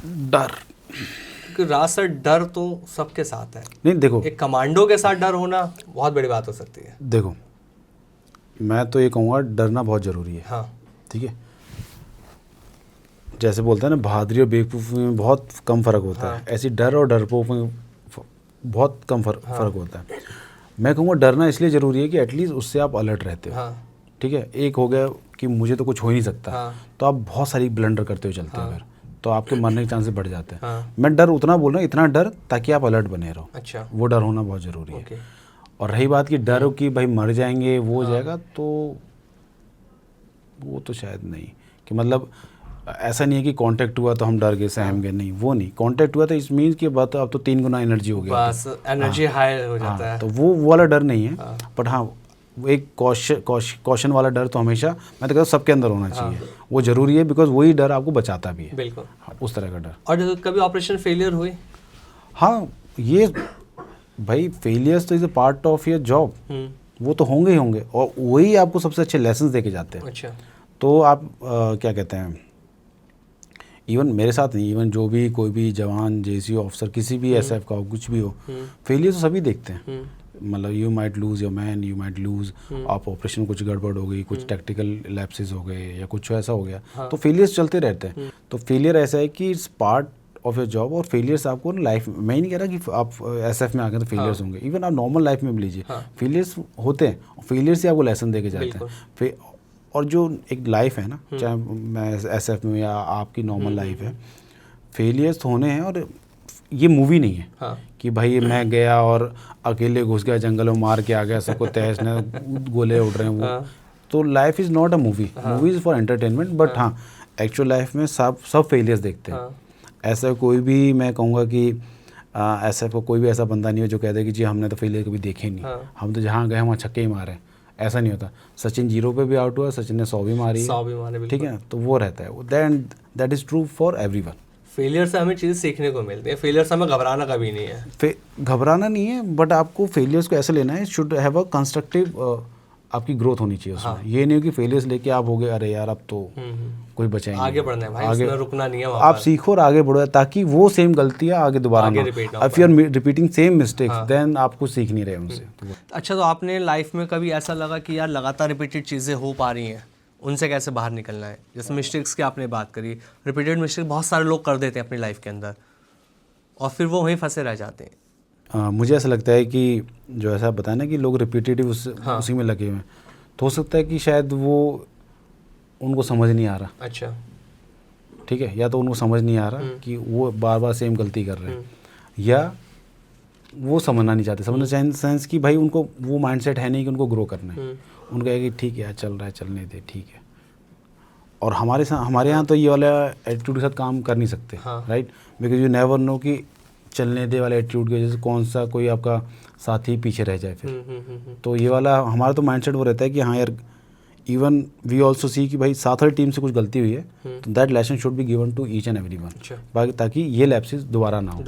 डर, क्योंकि रास्ता डर तो सबके साथ है। नहीं देखो, एक कमांडो के साथ डर होना बहुत बड़ी बात हो सकती है। देखो मैं तो ये कहूँगा डरना बहुत ज़रूरी है। हाँ, ठीक है, जैसे बोलते हैं ना बहादुरी और बेवकूफ़ी में बहुत कम फ़र्क होता है, ऐसी डर और डरपोक में बहुत कम फ़र्क होता है। मैं कहूँगा डरना इसलिए ज़रूरी है कि एटलीस्ट उससे आप अलर्ट रहते हो। हाँ, ठीक है, एक हो गया कि मुझे तो कुछ हो ही नहीं सकता, हाँ, तो आप बहुत सारी ब्लंडर करते हुए चलते हो फिर, तो आपके मरने के चांसेस बढ़ जाते हैं। हाँ, मैं डर उतना बोल रहा हूँ, इतना डर ताकि आप अलर्ट बने रहो। अच्छा, वो डर होना बहुत ज़रूरी है। ओके, और रही बात कि डर हो कि भाई मर जाएंगे वो हो जाएगा, तो वो तो शायद नहीं, कि मतलब ऐसा नहीं है कि कांटेक्ट हुआ तो हम डर गए सहम गए, नहीं वो नहीं, कांटेक्ट हुआ तो इस मीन्स की बात अब तो 3 गुना एनर्जी हो गया, बस एनर्जी हाई हो जाता है। तो वो वाला डर नहीं है। बट हाँ, वो एक कॉशन वाला डर तो हमेशा मैं तो कहता हूँ सबके अंदर होना चाहिए। वो ज़रूरी है, बिकॉज वही डर आपको बचाता भी है। बिल्कुल। हाँ, उस तरह का डर। और कभी ऑपरेशन फेलियर हुए? हाँ, ये भाई फेलियर्स तो is a part of your job, वो तो होंगे ही होंगे, और वही आपको सबसे अच्छे लेसन दे के जाते हैं। अच्छा, तो आप क्या कहते हैं, इवन मेरे साथ नहीं, इवन जो भी कोई भी जवान जेसी ऑफिसर किसी भी एसएफ का हो, कुछ भी हो, फेलियर तो सभी देखते हैं। मतलब you might lose your man, you might lose, आप ऑपरेशन कुछ गड़बड़ हो गई, कुछ टेक्निकल लैप्सेस हो गए या कुछ ऐसा हो गया, तो फेलियर्स चलते रहते हैं। तो फेलियर ऐसा है कि it's part of your job, और फेलियर्स आपको लाइफ, मैं ही नहीं कह रहा कि आप एसएफ में आ गए तो फेलियर्स होंगे, इवन आप नॉर्मल लाइफ में भी लीजिए फेलियर्स होते हैं, फेलियर से आपको लेसन दे के जाते हैं। और जो एक लाइफ है ना, चाहे मैं एसएफ में या आपकी नॉर्मल लाइफ है, फेलियर्स तो होने हैं, और ये मूवी नहीं है कि भाई मैं गया और अकेले घुस गया जंगल में, मार के आ गया, सबको तहस न गोले उड़ रहे हैं, वो तो life is not a movie, movie is for entertainment. But हाँ, एक्चुअल लाइफ में सब फेलियर्स देखते हैं। ऐसा कोई भी, मैं कहूँगा कि ऐसा कोई भी ऐसा बंदा नहीं हो जो कहता है कि जी हमने तो फेलियर कभी देखे नहीं, हम तो जहाँ गए वहाँ छक्के ही मारे, ऐसा नहीं होता। सचिन 0 पे भी आउट हुआ, सचिन ने 100 भी मारी, ठीक है, तो वो रहता है। That is true for everyone. Failure से हमें चीज़ें सीखने को मिलती है, फेलियर से हमें घबराना कभी नहीं है। घबराना नहीं है, बट आपको फेलियर्स को ऐसे लेना है, शुड हैव अ कंस्ट्रक्टिव, आपकी ग्रोथ होनी चाहिए उसमें। ये नहीं हो कि फेलियर्स लेके आप हो गए अरे यार अब तो कोई बचाएंगे, आगे बढ़ना है भाई, आगे इसमें रुकना नहीं है। आप सीखो और आगे बढ़ो, ताकि वो सेम गलतियाँ आगे दोबारा ना, if you are repeating same mistakes then आप कुछ सीख नहीं रहे उनसे। अच्छा, तो आपने लाइफ में कभी ऐसा लगा कि यार लगातार रिपीटेड चीज़ें हो पा रही हैं, उनसे कैसे बाहर निकलना है? जैसे मिस्टेक्स की आपने बात करी, रिपीटेड मिस्टेक बहुत सारे लोग कर देते हैं अपनी लाइफ के अंदर, और फिर वो वहीं फंसे रह जाते हैं। मुझे ऐसा लगता है कि जो ऐसा बताया ना कि लोग रिपीटेटिव उसी में लगे हुए हैं, तो हो सकता है कि शायद वो उनको समझ नहीं आ रहा। अच्छा, ठीक है, या तो उनको समझ नहीं आ रहा कि वो बार बार सेम गलती कर रहे हैं, या वो समझना नहीं चाहते। समझना सेंस कि भाई उनको वो माइंडसेट है नहीं कि उनको ग्रो करना है, उनका है कि ठीक है यार चल रहा है चलने दे, ठीक है। और हमारे यहाँ तो ये वाला एटीट्यूड के साथ काम कर नहीं सकते, right, because you never know कि चलने दे वाले एटीट्यूड की वजह से कौन सा कोई आपका साथी पीछे रह जाए फिर। तो ये वाला हमारा तो माइंडसेट वो रहता है कि हाँ यार, इवन वी ऑल्सो सी कि भाई साथ वाली टीम से कुछ गलती हुई है, तो that lesson should be given to each and every one, ताकि ये लैप्सेस दोबारा ना हो।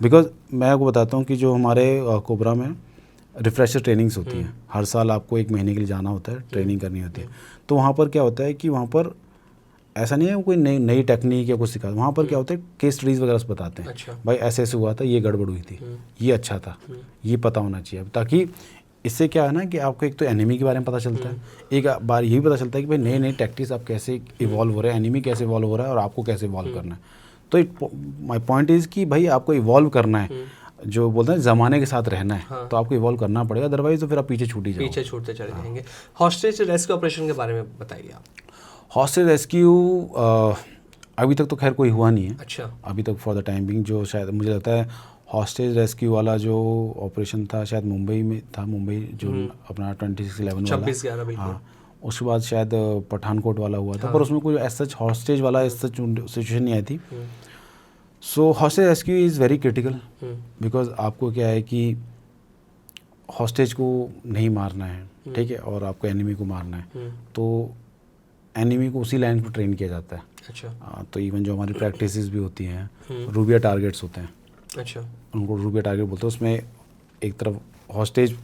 बिकॉज मैं आपको बताता हूँ कि जो हमारे कोबरा में रिफ्रेशर ट्रेनिंग्स होती हैं, हर साल आपको 1 महीने के लिए जाना होता है, ट्रेनिंग करनी होती है। तो वहाँ पर क्या होता है कि वहाँ पर ऐसा नहीं है कोई नई टेक्निक या कुछ सिखाते, वहाँ पर क्या होता है केस स्टडीज़ वगैरह से बताते हैं। अच्छा। भाई ऐसे ऐसे हुआ था, ये गड़बड़ हुई थी, ये अच्छा था, ये पता होना चाहिए, ताकि इससे क्या है ना कि आपको एक तो एनिमी के बारे में पता चलता है, एक बार ये भी पता चलता है कि भाई नए नए टैक्टिक्स आप कैसे इवॉल्व हो रहे हैं, एनिमी कैसे इवॉल्व हो रहा है और आपको कैसे इवॉल्व करना है। तो माय पॉइंट इज़ कि भाई आपको इवॉल्व करना है, जो बोलते हैं ज़माने के साथ रहना है, तो आपको इवॉल्व करना पड़ेगा, अदरवाइज तो फिर आप पीछे छूटते चले जाएंगे। हॉस्टेज रेस्क्यू ऑपरेशन के बारे में बताइए आप। हॉस्टेज रेस्क्यू अभी तक तो खैर कोई हुआ नहीं है। अच्छा। अभी तक फॉर द टाइम बिंग जो शायद मुझे लगता है हॉस्टेज रेस्क्यू वाला जो ऑपरेशन था शायद मुंबई में था, मुंबई जो अपना 26/11 वाला, हाँ, उसके बाद शायद पठानकोट वाला हुआ था, पर उसमें कोई ऐसा हॉस्टेज वाला ऐसा सिचुएशन नहीं आई थी। So hostage rescue is very critical, because आपको क्या है कि हॉस्टेज को नहीं मारना है, ठीक है, और आपको एनिमी को मारना है, तो एनिमी को उसी लाइन पर ट्रेन किया जाता है। अच्छा। तो इवन जो हमारी प्रैक्टिसेस भी होती हैं, रूबिया टारगेट्स होते हैं। अच्छा। उनको रूबिया टारगेट बोलते हैं। उसमें एक तरफ हॉस्टेज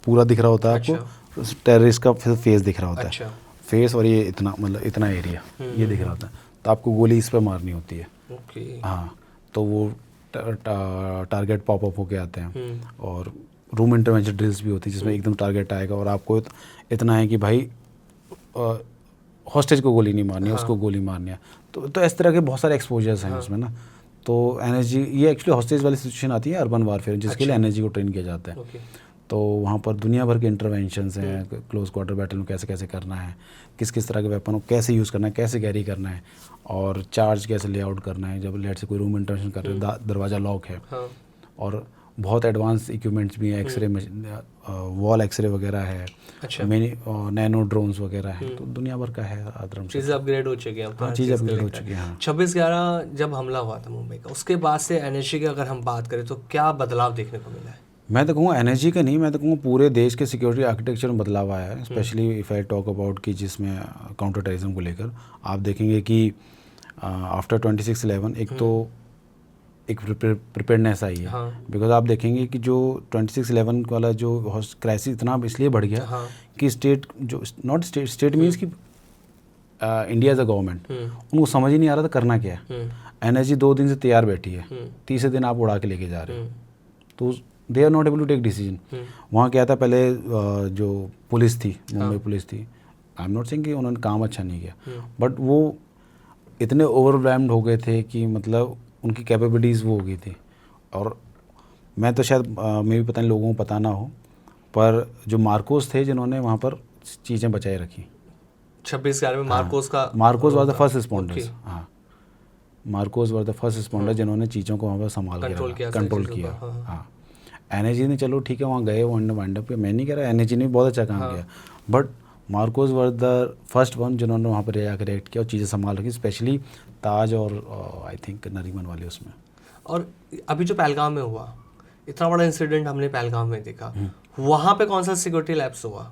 पूरा दिख रहा होता है आपको, टेररिस्ट का फेस दिख रहा होता है, अच्छा। फेस और ये इतना मतलब इतना एरिया ये दिख रहा होता है, तो आपको गोली इस पर मारनी होती है। ओके। हाँ, तो वो टारगेट पॉपअप होके आते हैं और रूम इंटरवेंशन ड्रिल्स भी होती है जिसमें एकदम टारगेट आएगा और आपको इतना है कि भाई हॉस्टेज को गोली नहीं मारनी है, उसको गोली मारनी है। तो इस तरह के बहुत सारे एक्सपोजर्स हैं उसमें ना। तो एनर्जी ये एक्चुअली हॉस्टेज वाली सिचुएशन आती है अर्बन वारफेयर जिसके लिए एनर्जी को ट्रेन किया जाता है। तो वहाँ पर दुनिया भर के इंटरवेंशंस हैं, क्लोज क्वार्टर बैटल में कैसे कैसे करना है, किस किस तरह के वेपन को कैसे यूज़ करना है, कैसे कैरी करना है और चार्ज कैसे लेआउट करना है। जब लेट से कोई रूम इंटरवेंशन कर रहे हैं, दरवाज़ा लॉक है और बहुत एडवांस इक्विपमेंट्स भी हैं, एक्सरे वॉल एक्सरे वगैरह है, अच्छा। नैनो ड्रोन्स वगैरह हैं, तो दुनिया भर का है आदरम से। चीज़ें अपग्रेड हो चुकी हैं। हाँ, चीज़ें अपग्रेड हो चुकी हैं। हाँ, 26/11 जब हमला हुआ था मुंबई का, उसके बाद से एनर्जी की अगर हम बात करें तो क्या बदलाव देखने को मिला है? मैं तो कहूँगा एनर्जी का नहीं, मैं तो कहूँगा पूरे देश के सिक्योरिटी आर्किटेक्चर में बदलाव आया है, specially if I talk about कि जिसमें काउंटर टेररिज्म को लेकर आप देखेंगे कि आफ्टर 26/11 एक तो एक प्रिपेयर्डनेस आई है। बिकॉज आप देखेंगे कि जो 26/11 वाला जो क्राइसिस इतना इसलिए बढ़ गया कि स्टेट जो नॉट स्टेट मीन्स कि इंडिया एज अ गवर्नमेंट उनको समझ ही नहीं आ रहा था करना क्या है। एनर्जी 2 दिन से तैयार बैठी है, तीसरे दिन आप उड़ा के लेके जा रहे हो, तो they are not able to take decision. वहाँ क्या था, पहले जो पुलिस थी, मुंबई पुलिस थी, आई एम नॉट सेइंग कि उन्होंने काम अच्छा नहीं किया, बट वो इतने ओवरवेल्म्ड हो गए थे कि मतलब उनकी कैपेबिलिटीज़ वो हो गई थी। और मैं तो शायद मैं भी पता नहीं लोगों को पता ना हो, पर जो मार्कोस थे जिन्होंने वहाँ पर चीज़ें बचाए रखी 26/11 में मार्कोस का MARCOS was the first responders. हाँ, MARCOS was the first responder जिन्होंने चीज़ों को वहाँ पर संभाल के कंट्रोल किया। हाँ, एनर्जी ने चलो ठीक है वहाँ गए वाइंड अप, मैं नहीं कह रहा एनर्जी ने बहुत अच्छा काम किया, but Marcos were the first one जिन्होंने वहाँ पर जाकर रिएक्ट किया और चीज़ें संभाल रखी, स्पेशली ताज और आई थिंक नरीमन वाले उसमें। और अभी जो पहलगाम में हुआ, इतना बड़ा इंसिडेंट हमने पहलगाम में देखा, वहाँ पे कौन सा सिक्योरिटी लैप्स हुआ?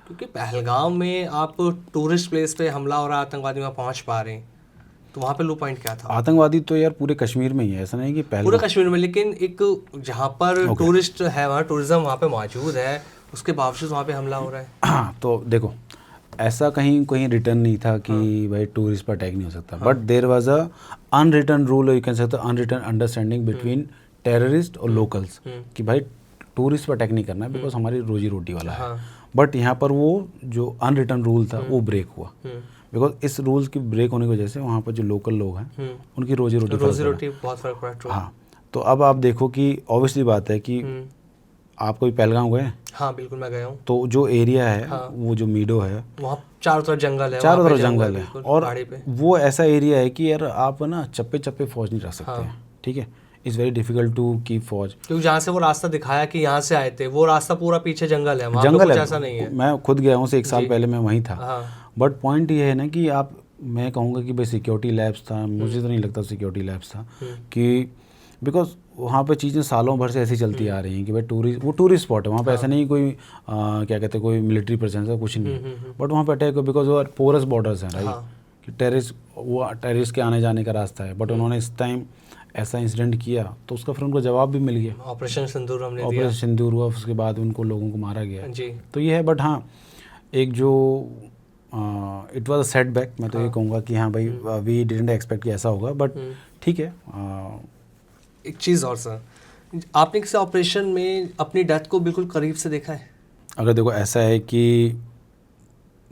क्योंकि पहलगाम में आप टूरिस्ट प्लेस पे हमला हो रहा है, आतंकवादी वहाँ पहुँच पा रहे हैं, तो वहाँ पे लो पॉइंट क्या था? आतंकवादी तो यार पूरे कश्मीर में ही है, ऐसा नहीं कि पूरे कश्मीर में, लेकिन एक जहाँ पर टूरिस्ट है, वहाँ टूरिज्म वहाँ पे मौजूद है, उसके बावजूद वहाँ पे हमला हो रहा है। हाँ, तो देखो ऐसा कहीं रिटर्न नहीं था कि भाई टूरिस्ट पर अटैक नहीं हो सकता, but there was a unwritten rule, you can say unwritten understanding between terrorist और लोकल्स कि भाई टूरिस्ट पर अटैक नहीं करना है बिकॉज हमारी रोजी रोटी वाला है। बट यहाँ पर वो जो अनरिटन रूल था वो ब्रेक हुआ, बिकॉज इस रूल की ब्रेक होने की वजह से वहाँ पर जो लोकल लोग हैं उनकी रोजी रोटी बहुत फर्क पड़ा। हाँ, तो अब आप देखो कि ऑब्वियसली बात है कि आप कोई पहलगाम गए? हाँ बिल्कुल, मैं गया हूँ। तो जो एरिया है वो जो मीडो है वहाँ चारों तरफ जंगल है, चारों तरफ जंगल है, और वो ऐसा एरिया है कि यार आप ना चप्पे चप्पे फौज नहीं रख सकते हैं, ठीक है। It's very difficult to keep फौज, क्योंकि जहाँ से वो रास्ता दिखाया कि यहाँ से आए थे, वो रास्ता पूरा पीछे जंगल है, वहाँ पे कुछ ऐसा नहीं है। मैं खुद गया हूँ, 1 साल पहले मैं वहीं था। बट पॉइंट ये है ना कि आप, मैं कहूँगा कि भाई सिक्योरिटी लैब्स था, मुझे तो नहीं लगता सिक्योरिटी लैब्स था, कि बिकॉज वहाँ पे चीज़ें सालों भर से ऐसी चलती आ रही हैं कि भाई टूरिस्ट स्पॉट है, वहाँ पे ऐसा नहीं कोई क्या कहते हैं कोई मिलिट्री प्रेजेंस है, कुछ नहीं, बट वहाँ पे अटैक हो बिकॉज वो पोरस बॉर्डर्स हैं, राइट, कि टेररिस्ट के आने जाने का रास्ता है। बट उन्होंने इस टाइम ऐसा इंसिडेंट किया तो उसका फिर उनको जवाब भी मिल गया, ऑपरेशन सिंदूर हमने दिया, ऑपरेशन सिंदूर हुआ, उसके बाद उनको लोगों को मारा गया जी। तो ये है, बट हाँ एक जो इट वाज अ सेटबैक, मैं तो ये कहूँगा कि हाँ भाई वी डिडंट एक्सपेक्ट कि ऐसा होगा, बट ठीक है। एक चीज़ और सर, आपने किसी ऑपरेशन में अपनी डेथ को बिल्कुल करीब से देखा है? अगर देखो ऐसा है कि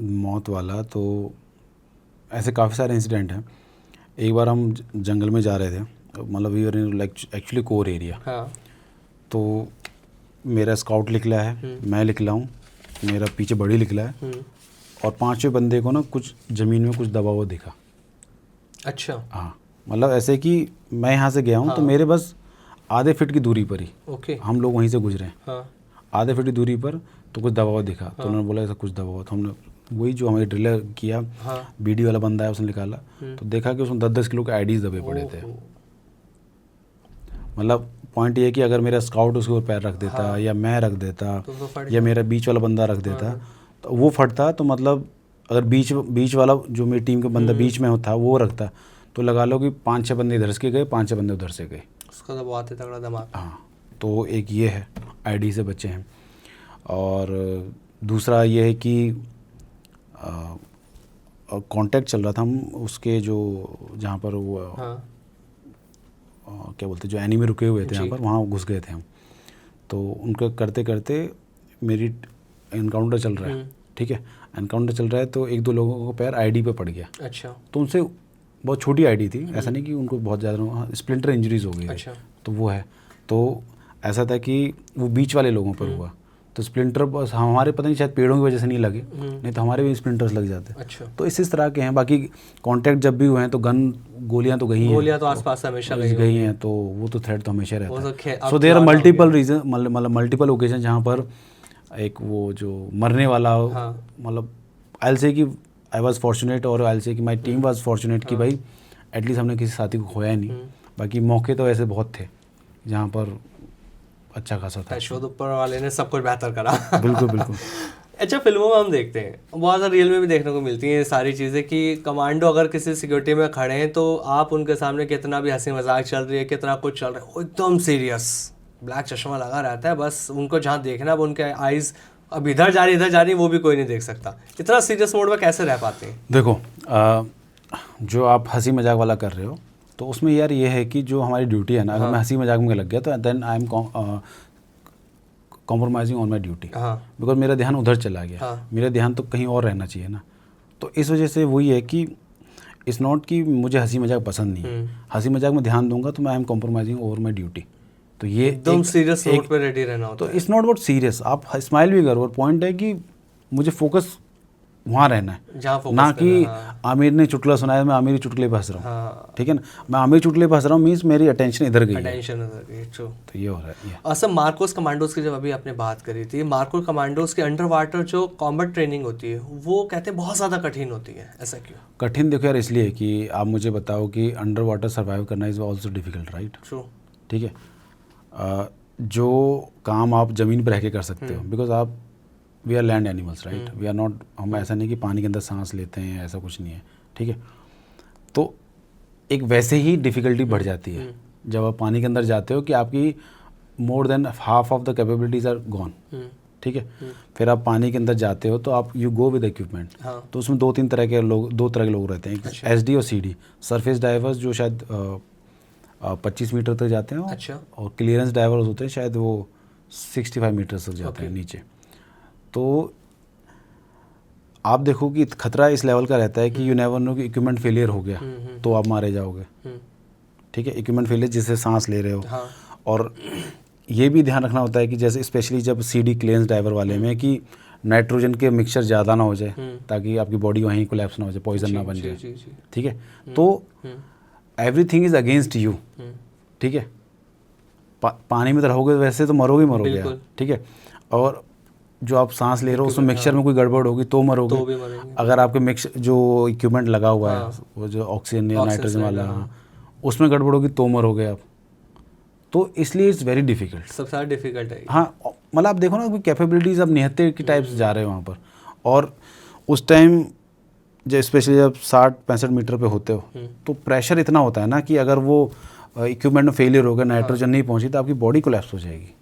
मौत वाला, तो ऐसे काफ़ी सारे इंसिडेंट हैं। एक बार हम जंगल में जा रहे थे, मतलब we were in actually core area, तो मेरा स्काउट निकला है, मैं निकला हूँ, मेरा पीछे बड़ी निकला है, और 5वें बंदे को ना कुछ ज़मीन में कुछ दबा हुआ दिखा। अच्छा। हाँ, मतलब ऐसे कि मैं यहाँ से गया हूँ तो मेरे बस आधे फीट की दूरी पर ही हम लोग वहीं से गुजरे हैं, आधे फीट की दूरी पर, तो कुछ दबा हुआ दिखा। तो उन्होंने बोला ऐसा कुछ दबा हुआ, तो हमने वही जो हमें ड्रिल किया, बीडी वाला बंदा है उसने निकाला, तो देखा कि उसमें 10-10 किलो के आईडीज दबे पड़े थे। मतलब पॉइंट ये है कि अगर मेरा स्काउट उसके ऊपर पैर रख देता, या मैं रख देता, या मेरा बीच वाला बंदा रख देता, तो वो फटता। तो मतलब अगर बीच वाला जो मेरी टीम का बंदा बीच में था वो रखता, तो लगा लो कि 5-6 बंदे इधर से गए, 5-6 बंदे उधर से गए, उसका तो बहुत ही तगड़ा दिमाग। हाँ, तो एक ये है, आईडी से बचे हैं। और दूसरा ये है कि कांटेक्ट चल रहा था हम उसके जो जहाँ पर वो क्या बोलते जो एनिमी रुके हुए थे यहाँ पर, वहाँ घुस गए थे हम। तो उनका करते करते मेरी एनकाउंटर चल रहा है, ठीक है, एनकाउंटर चल रहा है तो एक दो लोगों को पैर आईडी पे पड़ गया। अच्छा। तो उनसे बहुत छोटी आईडी थी, ऐसा नहीं कि उनको बहुत ज़्यादा स्प्लिंटर इंजरीज हो गई। अच्छा। तो वो है, तो ऐसा था कि वो बीच वाले लोगों पर हुआ, तो स्प्लिंटर बस हमारे पता नहीं शायद पेड़ों की वजह से नहीं लगे, नहीं तो हमारे भी स्प्लिंटर्स लग जाते। अच्छा। तो इस तरह के हैं। बाकी कांटेक्ट जब भी हुए हैं तो गोलियां तो गई हैं, गोलियां तो आसपास हमेशा गई हैं, तो वो तो थ्रेट तो हमेशा रहता है। अब so there are multiple reason, मतलब मल्टीपल ओकेजन जहाँ पर एक वो जो मरने वाला, मतलब आई विल से कि आई वाज फॉर्चुनेट और आई विल से कि माय टीम वाज फॉर्चुनेट कि भाई एटलीस्ट हमने किसी साथी को खोया नहीं। बाकी मौके तो ऐसे बहुत थे जहाँ पर अच्छा खासा था। शोध ऊपर वाले ने सब कुछ बेहतर करा। बिल्कुल बिल्कुल। अच्छा, फिल्मों में हम देखते हैं, बहुत सारे रियल में भी देखने को मिलती हैं ये सारी चीज़ें कि कमांडो अगर किसी सिक्योरिटी में खड़े हैं तो आप उनके सामने कितना भी हंसी मजाक चल रही है, कितना कुछ चल रहा है, वो एकदम सीरियस ब्लैक चश्मा लगा रहता है, बस उनको जहाँ देखना है वो उनके आइज़ अब इधर जा रही वो भी कोई नहीं देख सकता। इतना सीरियस मोड में कैसे रह पाते हैं? देखो जो आप हंसी मजाक वाला कर रहे हो तो उसमें यार ये है कि जो हमारी ड्यूटी है ना, अगर मैं हंसी मजाक में लग गया तो then I am compromising on my duty, because मेरा ध्यान उधर चला गया। मेरा ध्यान तो कहीं और रहना चाहिए ना। तो इस वजह से वही है कि इट्स नॉट कि मुझे हंसी मजाक पसंद नहीं है, हंसी मजाक में ध्यान दूंगा तो मैं I am compromising over my duty. तो ये एकदम सीरियस नोट पे रेडी रहना होता है। तो इट्स नॉट अबाउट सीरियस, आप स्माइल भी करो, और पॉइंट है कि मुझे फोकस वहाँ रहना है, ना कि आमिर ने चुटकुला सुनाया मैं आमिर चुटकुले पे हंस रहा हूँ। ठीक है ना, मैं आमिर चुटकुले पे हंस रहा हूँ मीन्स मेरी अटेंशन इधर गई है। तो ये हो रहा है। अच्छा, मार्कोस कमांडोज की जब अभी आपने बात करी थी, मार्कोस कमांडोज के अंडर वाटर जो कॉम्बैट ट्रेनिंग होती है वो कहते हैं बहुत ज़्यादा कठिन होती है, ऐसा क्यों? कठिन देखो यार इसलिए कि आप मुझे बताओ कि अंडर वाटर सर्वाइव करना is also difficult, right? True. ठीक है, जो काम आप ज़मीन पर रह के कर सकते हो, बिकॉज आप we are land animals, right? We are not, हम ऐसा नहीं कि पानी के अंदर सांस लेते हैं, ऐसा कुछ नहीं है। ठीक है, तो एक वैसे ही डिफ़िकल्टी बढ़ जाती है जब आप पानी के अंदर जाते हो कि आपकी more than half of the capabilities are gone. ठीक है, फिर आप पानी के अंदर जाते हो तो आप यू गो विद इक्विपमेंट। तो उसमें दो तरह के लोग रहते हैं, SD और CD। सरफेस डाइवर्स जो शायद 25 मीटर तक जाते हैं। अच्छा। और क्लियरेंस डाइवर्स होते हैं शायद वो 65 मीटर तक जाते हैं नीचे। तो आप देखो कि खतरा इस लेवल का रहता है कि यू नेवर नो कि इक्विपमेंट फेलियर हो गया तो आप मारे जाओगे। ठीक है, इक्विपमेंट फेलियर जिससे सांस ले रहे हो। और ये भी ध्यान रखना होता है कि जैसे स्पेशली जब CD क्लियरेंस डाइवर वाले में कि नाइट्रोजन के मिक्सचर ज़्यादा ना हो जाए ताकि आपकी बॉडी वहीं कोलैप्स ना हो जाए, पॉइजन ना बन जाए। ठीक है, तो एवरीथिंग इज़ अगेंस्ट यू। ठीक है, पानी में तो रहोगे वैसे तो मरोगे। ठीक है, और जो आप सांस ले रहे हो उसमें मिक्सचर में कोई गड़बड़ होगी तो मरोगे। अगर आपके मिक्स जो इक्विपमेंट लगा हुआ है वो जो ऑक्सीजन या नाइट्रोजन वाला, उसमें गड़बड़ होगी तो मरोगे आप। तो इसलिए इट्स वेरी डिफिकल्ट, सबसे ज़्यादा डिफिकल्ट है। हाँ, मतलब आप देखो ना कैपेबिलिटीज़ अब निहत्ते की टाइप से जा रहे हो वहाँ पर। और उस टाइम जब स्पेशली जब 60-65 मीटर पे होते हो तो प्रेशर इतना होता है ना कि अगर वो इक्विपमेंट में फेलियर हो गया, नाइट्रोजन नहीं पहुँची तो आपकी बॉडी कोलैप्स हो जाएगी।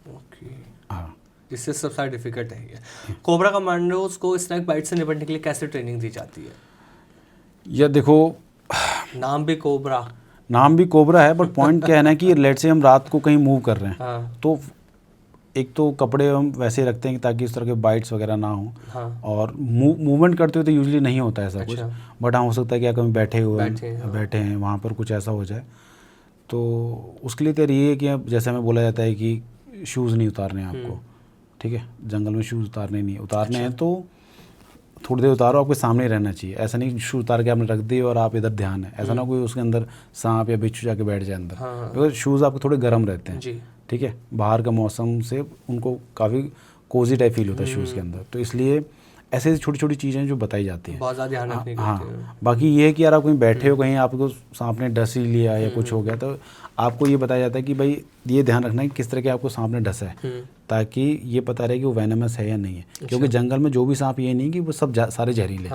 इससे सबसे ज़्यादा डिफिकल्ट है ये। कोबरा कमांडोज को स्नैक बाइट से निपटने के लिए कैसे ट्रेनिंग दी जाती है? या देखो, नाम भी कोबरा है, बट पॉइंट क्या है ना कि लेट से हम रात को कहीं मूव कर रहे हैं तो एक तो कपड़े हम वैसे रखते हैं ताकि इस तरह के बाइट्स वगैरह ना हो। और मूवमेंट करते हुए तो यूजुअली नहीं होता है ऐसा कुछ, बट हाँ हो सकता है कि कहीं बैठे हैं वहाँ पर कुछ ऐसा हो जाए। तो उसके लिए तैयारी ये है कि जैसे हमें बोला जाता है कि शूज़ नहीं उतारने हैं आपको। ठीक है, जंगल में शूज़ उतारने हैं तो थोड़ी देर उतारो, आपके सामने रहना चाहिए। ऐसा नहीं शूज़ उतार के आपने रख दिए और आप इधर ध्यान है, ऐसा ना कोई उसके अंदर सांप या बिच्छू जाके बैठ जाए अंदर। बिकॉज शूज़ आपके थोड़े गर्म रहते हैं। ठीक है, बाहर का मौसम से उनको काफ़ी कोजी टाइप फील होता है शूज़ के अंदर। तो इसलिए ऐसे छोटी छोटी चीज़ें जो बताई जाती हैं, बहुत ज़्यादा ध्यान रखने की। हाँ, बाकी ये है कि यार आप कहीं बैठे हो, कहीं आपको सांप ने डस ही लिया या कुछ हो गया तो आपको ये बताया जाता है कि भाई ये ध्यान रखना है कि किस तरह के आपको सांप ने डसा है, ताकि ये पता रहे कि वो वेनमस है या नहीं है। क्योंकि जंगल में जो भी सांप ये नहीं कि वो सब सारे जहरीले।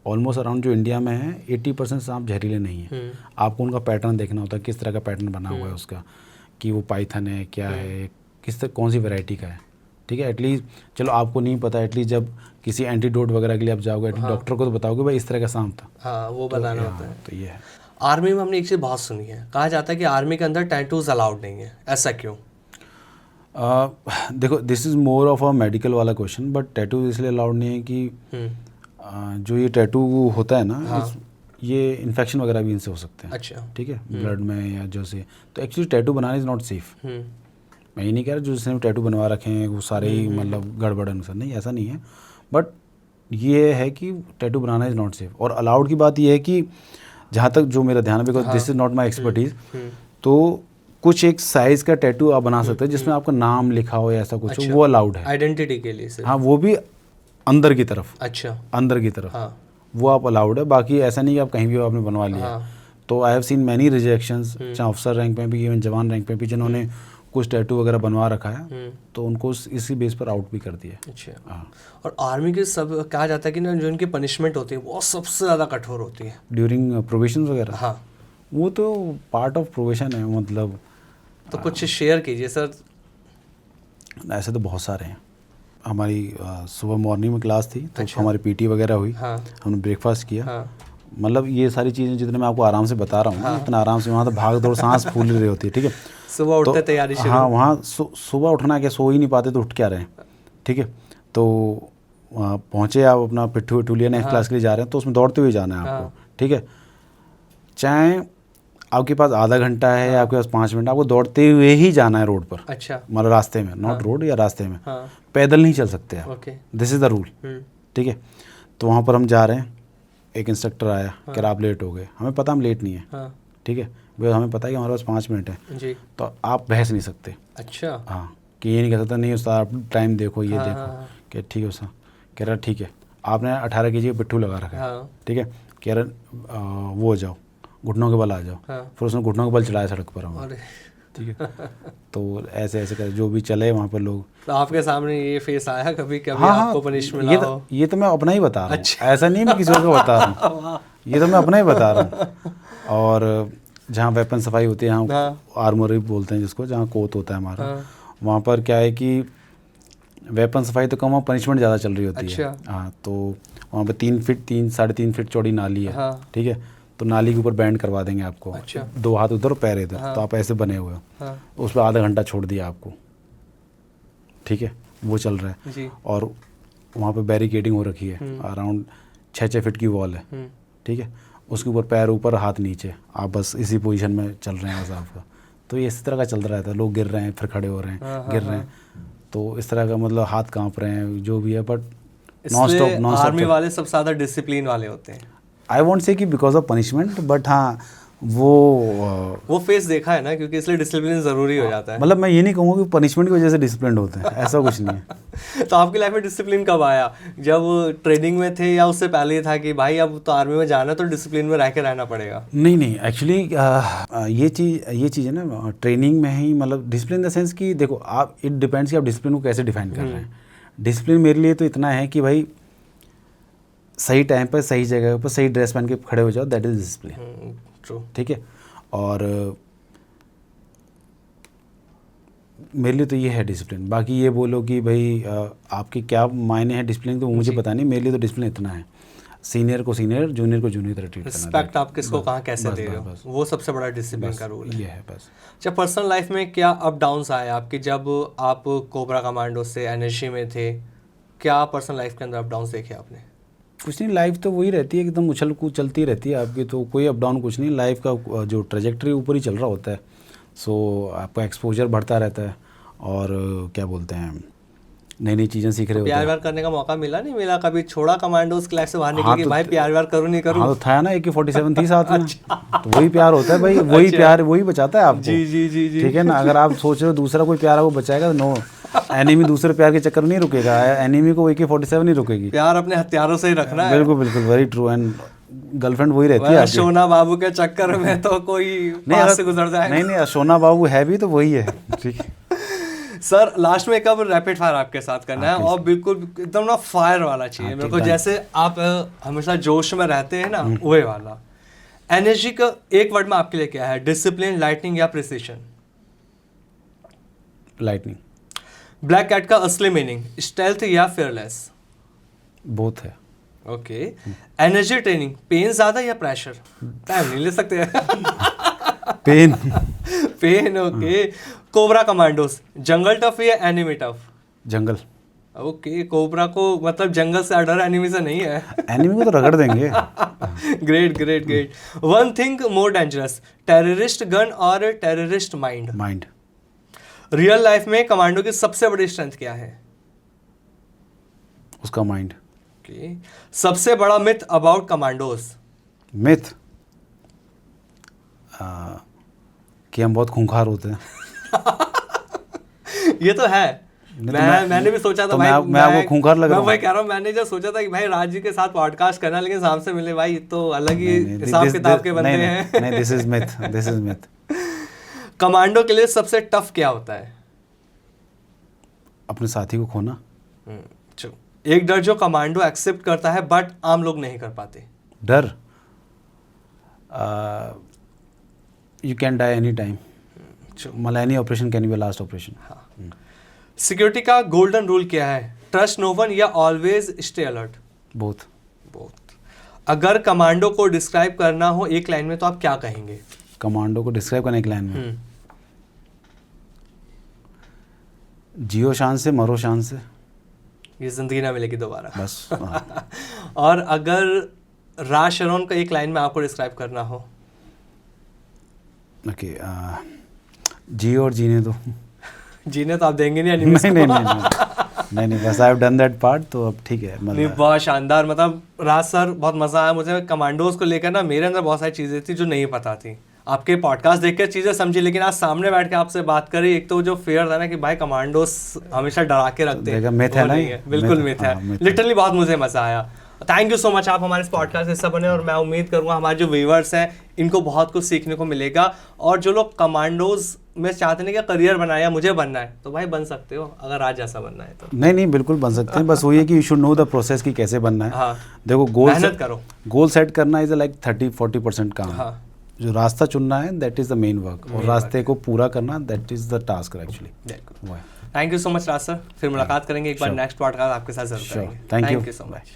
ऑलमोस्ट अराउंड जो इंडिया में है 80% सांप जहरीले नहीं है। आपको उनका पैटर्न देखना होता है, किस तरह का पैटर्न बना हुआ है उसका, कि वो पाइथन है क्या है, किस तरह कौन सी वैरायटी का है। ठीक है। एटलीस्ट चलो आपको नहीं पता, एटलीस्ट जब किसी एंटीडोट वगैरह के लिए आप जाओगे, डॉक्टर को तो बताओगे भाई इस तरह का सांप था। हाँ, वो बताना होता है। तो ये है। आर्मी में हमने एक चीज़ बहुत सुनी है, कहा जाता है कि आर्मी के अंदर टैटूज अलाउड नहीं है, ऐसा क्यों? देखो, this is more of a medical वाला क्वेश्चन, बट टैटू इसलिए अलाउड नहीं है कि जो ये टैटू होता है ना, ये इन्फेक्शन वगैरह भी इनसे हो सकते हैं। अच्छा। ठीक है, ब्लड में या जो से, तो actually tattoo banana is not safe. मैं ये नहीं कह रहा जो जिसने टैटू बनवा रखे हैं वो सारे ही मतलब गड़बड़ अनुसार, नहीं, ऐसा नहीं है। बट ये है कि tattoo banana is not safe. और अलाउड की बात ये है कि जहाँ तक जो मेरा ध्यान है, because this is not my expertise, तो कुछ एक साइज़ का टैटू आप बना सकते हैं जिसमें आपका नाम लिखा हो या ऐसा कुछ हो, वो अलाउड है आइडेंटिटी के लिए से। हाँ, वो भी अंदर की तरफ। अच्छा। अंदर की तरफ हाँ। वो आप अलाउड है। बाकी ऐसा नहीं कि आप कहीं भी आपने बनवा लिया। तो I have seen many rejections, चाहे ऑफिसर रैंक पे भी, इवन जवान रैंक पे भी, जिन्होंने कुछ टैटू वगैरह बनवा रखा है, तो उनको इसी बेस पर आउट भी कर दिया। अच्छा। हाँ। और आर्मी के सब कहा जाता है कि ना जो इनकी पनिशमेंट होती है वो सबसे ज़्यादा कठोर होती है ड्यूरिंग प्रोबेशन वगैरह। हाँ, वो तो पार्ट ऑफ प्रोबेशन है, मतलब। तो कुछ शेयर कीजिए सर। ऐसे तो बहुत सारे हैं। हमारी सुबह मॉर्निंग में क्लास थी, तो अच्छा। हमारी पीटी वगैरह हुई। हाँ। हमने ब्रेकफास्ट किया। हाँ। मतलब ये सारी चीज़ें जितने मैं आपको आराम से बता रहा हूँ, इतना आराम से वहाँ तो भाग दौड़ सांस फूल रही होती है। ठीक है, सुबह उठते तैयारी शुरू। हाँ, वहाँ सुबह उठना क्या, सो ही नहीं पाते तो उठ क्या रहे हैं। ठीक है, तो वहाँ पहुँचे आप, अपना पिट्ठू विट्ठू लिया, नेक्स्ट क्लास के लिए जा रहे हैं, तो उसमें दौड़ते हुए जाना है आपको। ठीक है, चाहे आपके पास आधा घंटा है या आपके पास 5 मिनट, आपको दौड़ते हुए ही जाना है रोड पर। अच्छा। मतलब रास्ते में, नॉट रोड या रास्ते में। हाँ। पैदल नहीं चल सकते आप। Okay. This is the rule. ठीक है, तो वहाँ पर हम जा रहे हैं, एक इंस्ट्रक्टर आया कि आप लेट हो गए। हमें पता हम लेट नहीं है। हाँ। ठीक है, भाई हमें पता है कि हमारे पास 5 मिनट है जी। तो आप बहस नहीं सकते। अच्छा। हाँ, कि ये नहीं कह सकता नहीं उस्ताद आप टाइम देखो, ये देखो। कि ठीक है उस्ताद, कह रहा ठीक है, आपने 18 kg का पिट्ठू लगा रखा है। ठीक है, कह रहा वो हो जाओ, घुटनों के बल आ जाओ। फिर उसने घुटनों के बल चलाया सड़क पर हमारे। ठीक है, तो ऐसे ऐसे कर जो भी चले वहाँ पर लोग। तो आपके सामने ये फेस आया कभी कभी? हाँ, आपको पनिशमेंट मिला हो? ये तो मैं अपना ही बता रहा हूँ। अच्छा। ऐसा नहीं मैं किसी और को बता रहा हूँ, ये तो मैं अपना ही बता रहा हूँ। और जहाँ वेपन सफाई होती है, यहाँ आर्मोरी बोलते हैं जिसको, जहाँ कोत होता है हमारा, वहाँ पर क्या है कि वेपन सफाई तो कम, वहाँ पनिशमेंट ज़्यादा चल रही होती है। हाँ, तो वहाँ पर 3 फीट चौड़ी नाली है। ठीक है, तो नाली के ऊपर बैंड करवा देंगे आपको। अच्छा। 2 हाथ उधर पैर इधर, तो आप ऐसे बने हुए हो। उस पर आधा घंटा छोड़ दिया आपको। ठीक है, वो चल रहा है जी। और वहाँ पे बैरिकेडिंग हो रखी है, अराउंड 6 फीट की वॉल है। ठीक है, उसके ऊपर पैर ऊपर हाथ नीचे, आप बस इसी पोजीशन में चल रहे हैं बस आपका। तो ये इस तरह का चलता रहता है, लोग गिर रहे हैं फिर खड़े हो रहे हैं, गिर रहे हैं, तो इस तरह का मतलब हाथ कांप रहे हैं, जो भी है। बट नॉन स्टॉप आर्मी वाले सबसे ज़्यादा डिसिप्लिन वाले होते हैं। आई वॉन्ट से कि बिकॉज ऑफ पनिशमेंट, बट हाँ वो फेस देखा है ना, क्योंकि इसलिए डिसिप्लिन ज़रूरी हो जाता है। मतलब मैं ये नहीं कहूँगा कि पनिशमेंट की वजह से डिसिप्लिन होते हैं, ऐसा कुछ नहीं है। तो आपकी लाइफ में डिसिप्लिन कब आया? जब ट्रेनिंग में थे या उससे पहले ही था कि भाई अब तो आर्मी में जाना तो डिसिप्लिन में रह के रहना पड़ेगा? नहीं, एक्चुअली ये चीज़ है ना, ट्रेनिंग में ही, मतलब डिसिप्लिन इन द सेंस कि देखो आप, इट डिपेंड्स कि आप डिसिप्लिन को कैसे डिफाइन कर रहे हैं। डिसिप्लिन मेरे लिए तो इतना है कि भाई सही टाइम पर सही जगह पर सही ड्रेस पहन के खड़े हो जाओ, दैट इज डिसिप्लिन। ट्रू। ठीक है, और मेरे लिए तो ये है डिसिप्लिन। बाकी ये बोलो कि भाई आपके क्या मायने हैं डिसिप्लिन, तो मुझे पता नहीं। मेरे लिए तो डिसिप्लिन इतना है, सीनियर को सीनियर, जूनियर को जूनियर तरह ट्रीट करना। रिस्पेक्ट आप किसको कहाँ कैसे दे रहे हो, वो सबसे बड़ा डिसिप्लिन का रूल है। ये है बस। अच्छा, पर्सनल लाइफ में क्या अप डाउन्स आए आपके जब आप कोबरा कमांडो से एनएसजी में थे? क्या पर्सनल लाइफ के अंदर अप डाउन्स देखे आपने? कुछ नहीं, लाइफ तो वही रहती है, एकदम उछल कूद चलती रहती है आपकी, तो कोई अप डाउन कुछ नहीं। लाइफ का जो ट्रेजेक्ट्री ऊपर ही चल रहा होता है, सो आपका एक्सपोजर बढ़ता रहता है और क्या बोलते हैं, नई नई चीज़ें सीख रहे होते हैं। प्यार व्यार करने का मौका मिला नहीं मिला कभी? छोड़ा कमांडोज की लाइफ से बाहर निकल के भाई प्यार व्यार करूँ नहीं करूँ? हाँ, तो था ना, AK-47 थी साथ में। तो वही प्यार होता है भाई, वही प्यार वही बचाता है आपको। जी जी जी जी। ठीक है ना, अगर आप सोच रहे हो दूसरा कोई प्यार आपको बचाएगा, तो नो, एनिमी दूसरे प्यार के चक्कर में नहीं रुकेगा, एनिमी को AK-47 नहीं रुकेगी। प्यार अपने हथियारों से ही रखना है। बिल्कुल बिल्कुल, वेरी ट्रू। एंड गर्लफ्रेंड वही रहती है। सोना बाबू के चक्कर में तो कोई पास से गुजर जाएगा। नहीं, सोना बाबू है भी तो वही है। ठीक है सर, लास्ट में एक अब रैपिड फायर आपके साथ करना है, और बिल्कुल एकदम ना फायर वाला चाहिए मेरे को, जैसे आप हमेशा जोश में रहते हैं ना, वही वाला। एनएसजी का एक वर्ड में आपके लिए क्या है? डिसिप्लिन, लाइटनिंग या प्रिसीशन? लाइटनिंग। ब्लैक कैट का असली मीनिंग स्टेल्थ या फियरलेस? बोथ है। ओके। एनर्जी ट्रेनिंग, पेन ज्यादा या प्रेशर? टाइम नहीं ले सकते pain. Pain, okay. Cobra commandos, jungle tough या enemy tough? Jungle. Okay, cobra को मतलब जंगल से डर, एनिमी से नहीं है। एनिमी को तो रगड़ देंगे। Great great great. One thing more dangerous, terrorist gun और terrorist mind? Mind. Real life में कमांडो की सबसे बड़ी स्ट्रेंथ क्या है? उसका माइंड। ओके। सबसे बड़ा मिथ अबाउट कमांडोस? मिथ कि हम बहुत खूंखार होते हैं। ये तो है। मैंने भी सोचा था तो भाई, मैं आपको खूंखार लग रहा हूँ। मैं वही कह रहा हूँ, मैंने जो सोचा था कि भाई राज जी के साथ पॉडकास्ट करना, लेकिन सामने से मिले भाई तो अलग ही हिसाब किताब के बंदे हैं। नहीं, this is myth, this is myth. Commando के लिए सबसे टफ क्या होता है? अपने साथी को खोना। चलो, एक डर जो कमांडो एक्सेप्ट करता है बट आम लोग नहीं कर पाते? डर, you can die any time. मतलब any operation can be last operation. Security का गोल्डन रूल क्या है? ट्रस्ट नो वन या always stay alert? Both. Both. अगर कमांडो को डिस्क्राइब करना हो एक लाइन में तो आप क्या कहेंगे? कमांडो को डिस्क्राइब करने एक लाइन में, जियो शान से, मरो शान से। ये जिंदगी ना मिलेगी दोबारा बस। और अगर राज शरोन को एक लाइन में आपको डिस्क्राइब करना हो? ओके, जियो और जीने दो। जीने तो आप देंगे नहीं एनिमीज को। नहीं, बस I have done that part, तो अब ठीक है। नहीं, बहुत शानदार। मतलब राज सर, बहुत मजा आया मुझे कमांडोज को लेकर ना। मेरे अंदर बहुत सारी चीजें थी जो नहीं पता थी, आपके पॉडकास्ट देख कर चीजें समझी, लेकिन आज सामने बैठ के आपसे बात करी, एक तो जो फेयर था ना कि भाई कमांडोज हमेशा डरा के रखते हैं, मिथ है ना, बिल्कुल मिथ है। लिटरली बहुत मुझे मजा आया। थैंक यू सो मच, आप हमारे इस पॉडकास्ट हिस्सा बने, और मैं उम्मीद करूंगा हमारे जो व्यूअर्स हैं इनको बहुत कुछ सीखने को मिलेगा। और जो लोग कमांडोज में चाहते हैं कि करियर बनाया, मुझे बनना है, तो भाई बन सकते हो अगर आज जैसा बनना है तो। नहीं, बिल्कुल बन सकते हैं। बस वही है कि you should know the process कि कैसे बनना है। हाँ, देखो, मेहनत करो। गोल सेट करना इज लाइक 30-40% काम। हाँ, जो रास्ता चुनना है that is the main work, और रास्ते को पूरा करना that is the task actually. Thank you so much Raj sir. फिर मुलाकात करेंगे एक बार नेक्स्ट पॉडकास्ट आपके साथ जरूर करेंगे। Thank you so much.